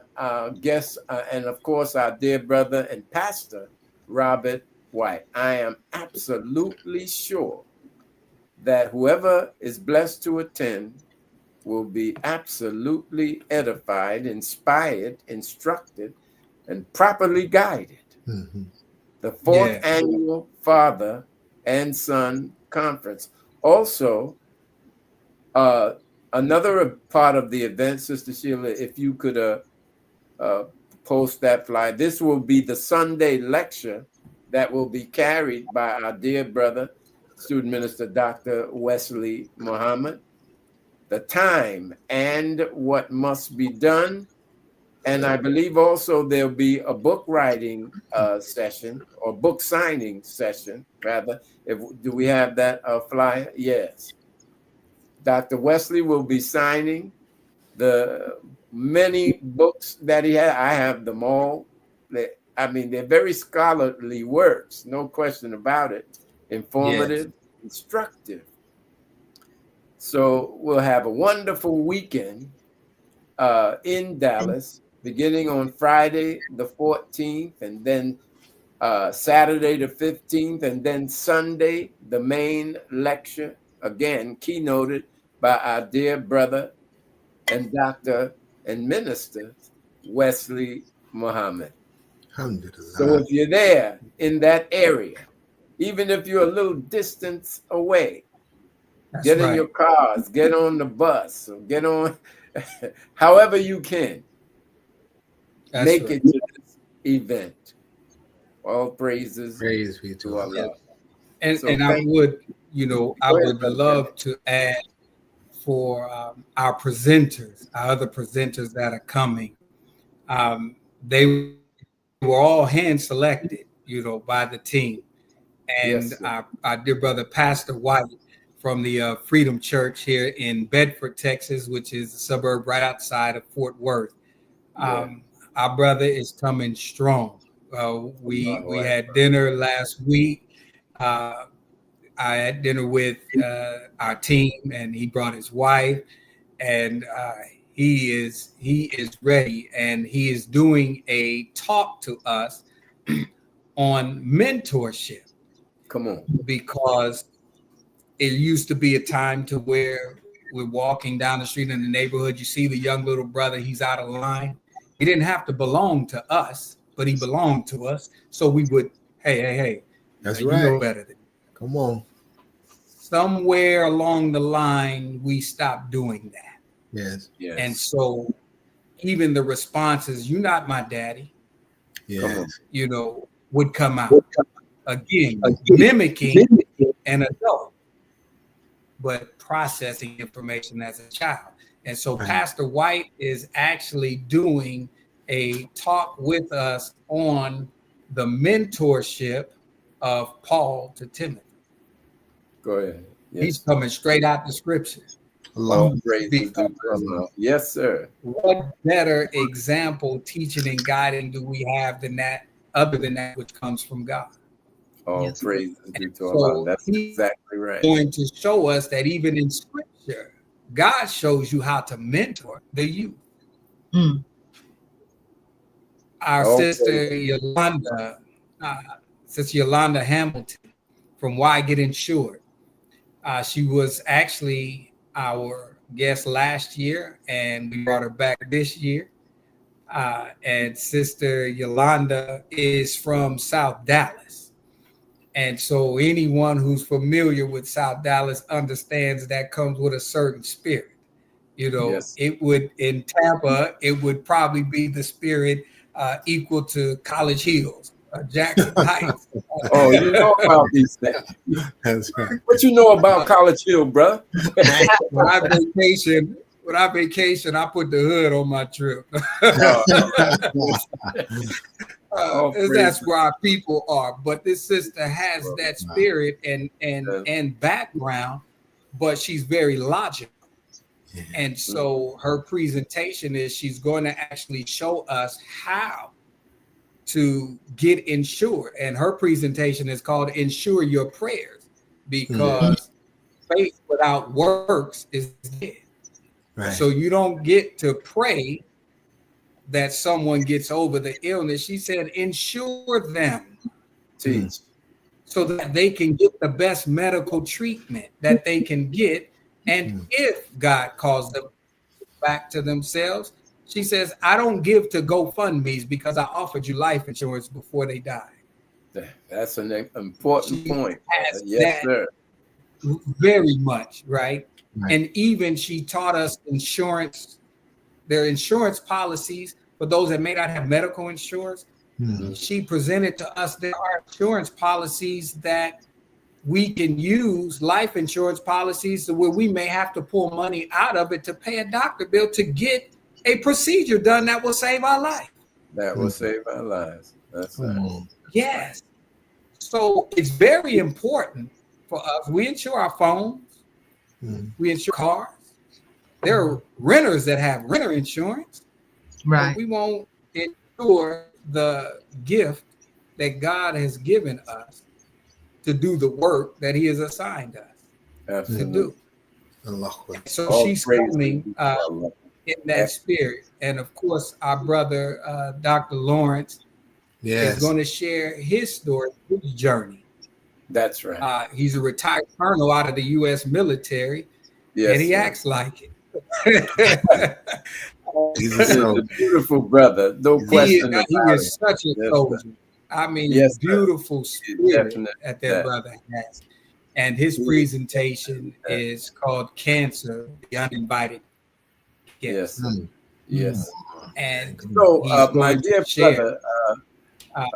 guest, and of course our dear brother and pastor Robert White. I am absolutely sure that whoever is blessed to attend will be absolutely edified, inspired, instructed, and properly guided. Mm-hmm. The 4th annual Father and Son Conference. Also, another part of the event, Sister Sheila, if you could post that flyer, this will be the Sunday lecture that will be carried by our dear brother, student minister, Dr. Wesley Muhammad. the time and what must be done. And I believe also there'll be a book writing session, or book signing session, rather. Do we have that flyer? Yes. Dr. Wesley will be signing the many books that he had. I have them all. They're very scholarly works, no question about it. Informative, instructive. So we'll have a wonderful weekend in Dallas, beginning on Friday the 14th, and then Saturday the 15th, and then Sunday, the main lecture, again, keynoted by our dear brother and Dr. and Minister Wesley Muhammad. So if you're there in that area, even if you're a little distance away, get in your cars, get on the bus, or get on however you can. Make it to this event. All praise be to Allah. And I would, I would love to add for our presenters, our other presenters that are coming. They were all hand selected, by the team. And our dear brother, Pastor White, from the Freedom Church here in Bedford, Texas, which is a suburb right outside of Fort Worth. Our brother is coming strong. We had dinner last week. I had dinner with our team, and he brought his wife, and he is ready, and he is doing a talk to us on mentorship. Come on, because it used to be a time to where we're walking down the street in the neighborhood. You see the young little brother, he's out of line. He didn't have to belong to us, but he belonged to us. So we would, hey. That's right. You know better than me. Come on. Somewhere along the line, we stopped doing that. Yes. And so even the responses, "You're not my daddy," would come out. Again, mimicking an adult, but processing information as a child. And so Pastor White is actually doing a talk with us on the mentorship of Paul to Timothy. Go ahead. Yes. He's coming straight out the scriptures. Yes, sir. What better example, teaching and guiding do we have than that, other than that which comes from God? All praise be to Allah. That's exactly right. Going to show us that even in scripture, God shows you how to mentor the youth. Our sister Yolanda Hamilton from Why Get Insured. She was actually our guest last year, and we brought her back this year. And Sister Yolanda is from South Dallas. And so anyone who's familiar with South Dallas understands that comes with a certain spirit. It would, in Tampa, it would probably be the spirit equal to College Hills, Jackson Heights. Oh, you know about these things. That's right. What you know about College Hill, bro? When I vacation, I put the hood on my trip. That's where our people are. But this sister has that spirit and background, but she's very logical. And so her presentation is she's going to actually show us how to get insured. And her presentation is called Insure Your Prayers, because faith without works is dead. Right. So you don't get to pray that someone gets over the illness. She said, insure them. So that they can get the best medical treatment that they can get. And if God calls them back to themselves, she says, I don't give to GoFundMe's because I offered you life insurance before they died. That's an important point. Yes, sir. Very much, right? And even she taught us insurance, their insurance policies for those that may not have medical insurance. She presented to us there are insurance policies that we can use life insurance policies to where we may have to pull money out of it to pay a doctor bill to get a procedure done that will save our life. That will save our lives. That's right. Yes. So it's very important for us. We insure our phones. We insure cars. There are renters that have renter insurance. Right. But we won't insure the gift that God has given us to do the work that he has assigned us to do. So All she's praise coming be to Allah. in that spirit. And of course, our brother, Dr. Lawrence, is going to share his story, his journey. That's right. He's a retired colonel out of the U.S. military, and he acts like it. He's a beautiful brother, no question about it. He is such a soldier. I mean, beautiful spirit that brother has. And his presentation is called Cancer, the Uninvited Guest. Yes. And so, my dear brother,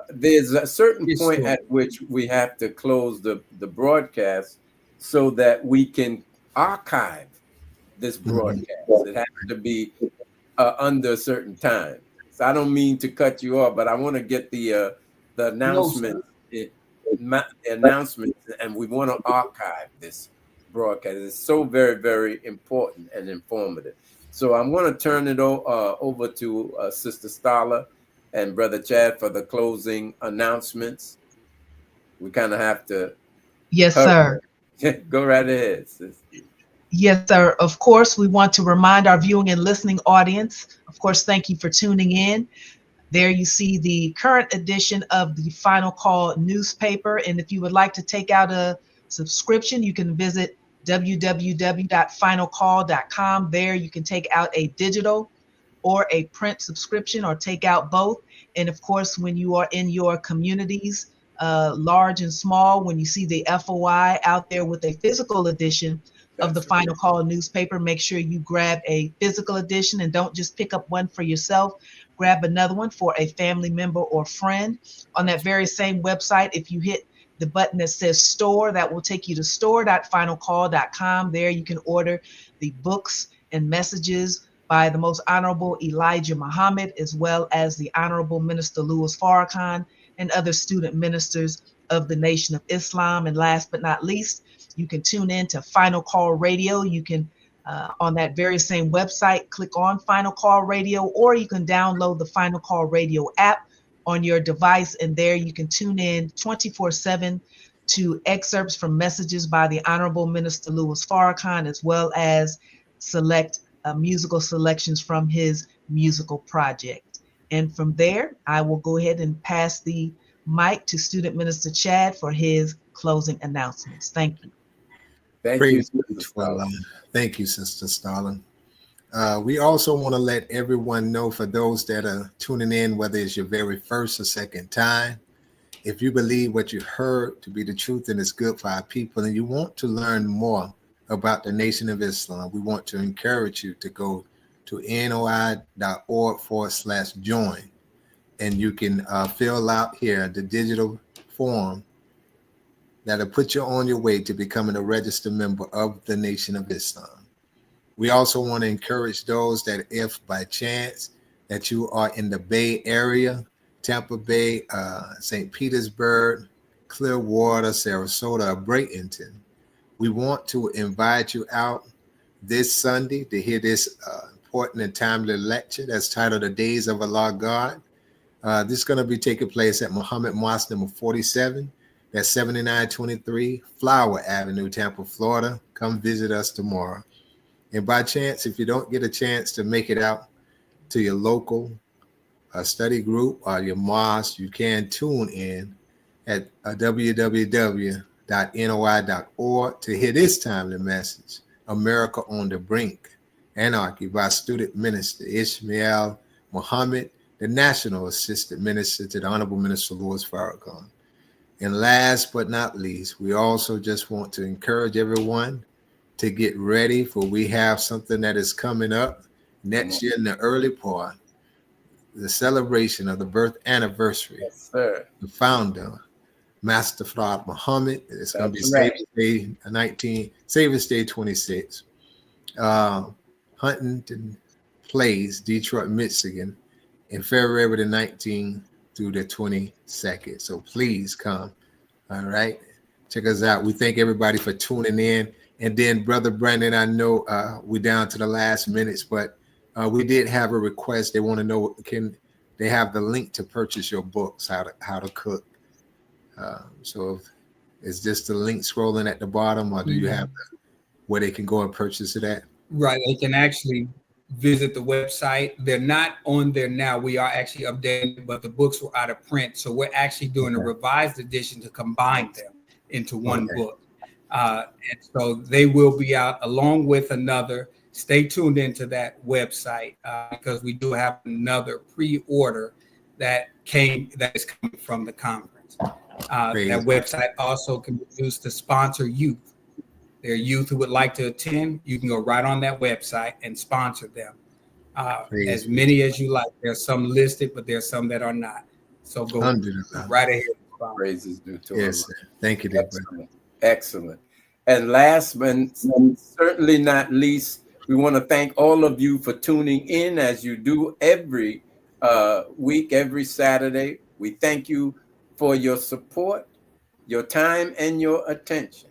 there's a certain point at which we have to close the broadcast so that we can archive this broadcast. It has to be under a certain time. So I don't mean to cut you off, but I want to get the announcement, and we want to archive this broadcast. It's so very, very important and informative. So I'm going to turn it over to Sister Starla and Brother Chad for the closing announcements. We kind of have to. Yes, sir. Go right ahead, sister. Yes, sir. Of course, we want to remind our viewing and listening audience, of course, thank you for tuning in. There you see the current edition of the Final Call newspaper. And if you would like to take out a subscription, you can visit www.finalcall.com. There you can take out a digital or a print subscription or take out both. And of course, when you are in your communities, large and small, when you see the FOI out there with a physical edition of the Final Call newspaper, make sure you grab a physical edition and don't just pick up one for yourself. Grab another one for a family member or friend. On that very same website, if you hit the button that says store, that will take you to store.finalcall.com. There you can order the books and messages by the Most Honorable Elijah Muhammad, as well as the Honorable Minister Louis Farrakhan and other student ministers of the Nation of Islam. And last but not least, you can tune in to Final Call Radio. You can, on that very same website, click on Final Call Radio, or you can download the Final Call Radio app on your device. And there you can tune in 24/7 to excerpts from messages by the Honorable Minister Louis Farrakhan, as well as select musical selections from his musical project. And from there, I will go ahead and pass the mic to Student Minister Chad for his closing announcements. Thank you. Thank you, Sister Starlin. We also want to let everyone know, for those that are tuning in, whether it's your very first or second time, if you believe what you heard to be the truth and it's good for our people, and you want to learn more about the Nation of Islam, we want to encourage you to go to noi.org/join, and you can fill out here the digital form that'll put you on your way to becoming a registered member of the Nation of Islam. We also want to encourage those that if by chance that you are in the Bay Area, Tampa Bay, St. Petersburg, Clearwater, Sarasota, or Bradenton, we want to invite you out this Sunday to hear this important and timely lecture that's titled The Days of Allah God. This is going to be taking place at Muhammad Mosque number 47. That's 7923 Flower Avenue, Tampa, Florida. Come visit us tomorrow. And by chance, if you don't get a chance to make it out to your local study group or your mosque, you can tune in at www.noi.org to hear this timely message, America on the Brink, Anarchy, by Student Minister Ishmael Muhammad, the National Assistant Minister to the Honorable Minister Louis Farrakhan. And last but not least, we also just want to encourage everyone to get ready, for we have something that is coming up next year in the early part, the celebration of the birth anniversary, the founder, Master Fard Muhammad. It's going to be right. Savings Day 26. Huntington Place, Detroit, Michigan, in February the 19th through the 22nd. So please come. All right. Check us out. We thank everybody for tuning in. And then, Brother Brandon, I know we're down to the last minutes, but we did have a request. They want to know, can they have the link to purchase your books, how to cook? So is this the link scrolling at the bottom, or do you have where they can go and purchase it at? Right. They can actually visit the website. They're not on there now. We are actually updating, but the books were out of print. So we're actually doing a revised edition to combine them into one book. And so they will be out along with another. Stay tuned into that website because we do have another pre-order that is coming from the conference. That website also can be used to sponsor youth. There are youth who would like to attend. You can go right on that website and sponsor them. As many as you like. There's some listed, but there's some that are not. So go right ahead. Praises due to yes, Allah. Thank you, Excellent. Excellent. And last but certainly not least, we want to thank all of you for tuning in as you do every week, every Saturday. We thank you for your support, your time, and your attention.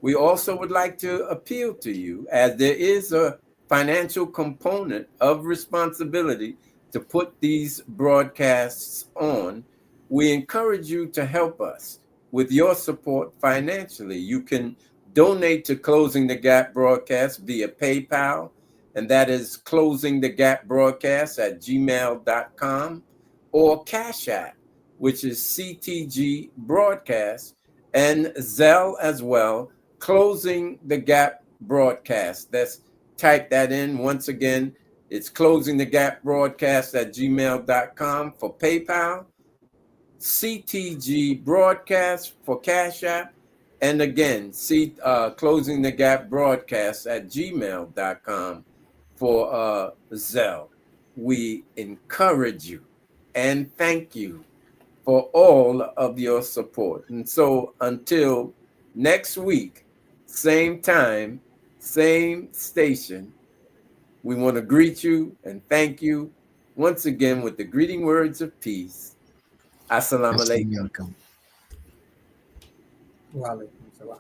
We also would like to appeal to you, as there is a financial component of responsibility to put these broadcasts on. We encourage you to help us with your support financially. You can donate to Closing the Gap broadcast via PayPal, and that is Closing the Gap broadcast at gmail.com, or Cash App, which is CTG broadcast, and Zelle as well, Closing the Gap broadcast. Let's type that in once again. It's Closing the Gap broadcast at gmail.com for PayPal, CTG broadcast for Cash App, and again, Closing the Gap broadcast at gmail.com for Zelle. We encourage you and thank you for all of your support. And so until next week, same time, same station, we want to greet you and thank you once again with the greeting words of peace. Assalamu alaikum. Wa alaikum salam.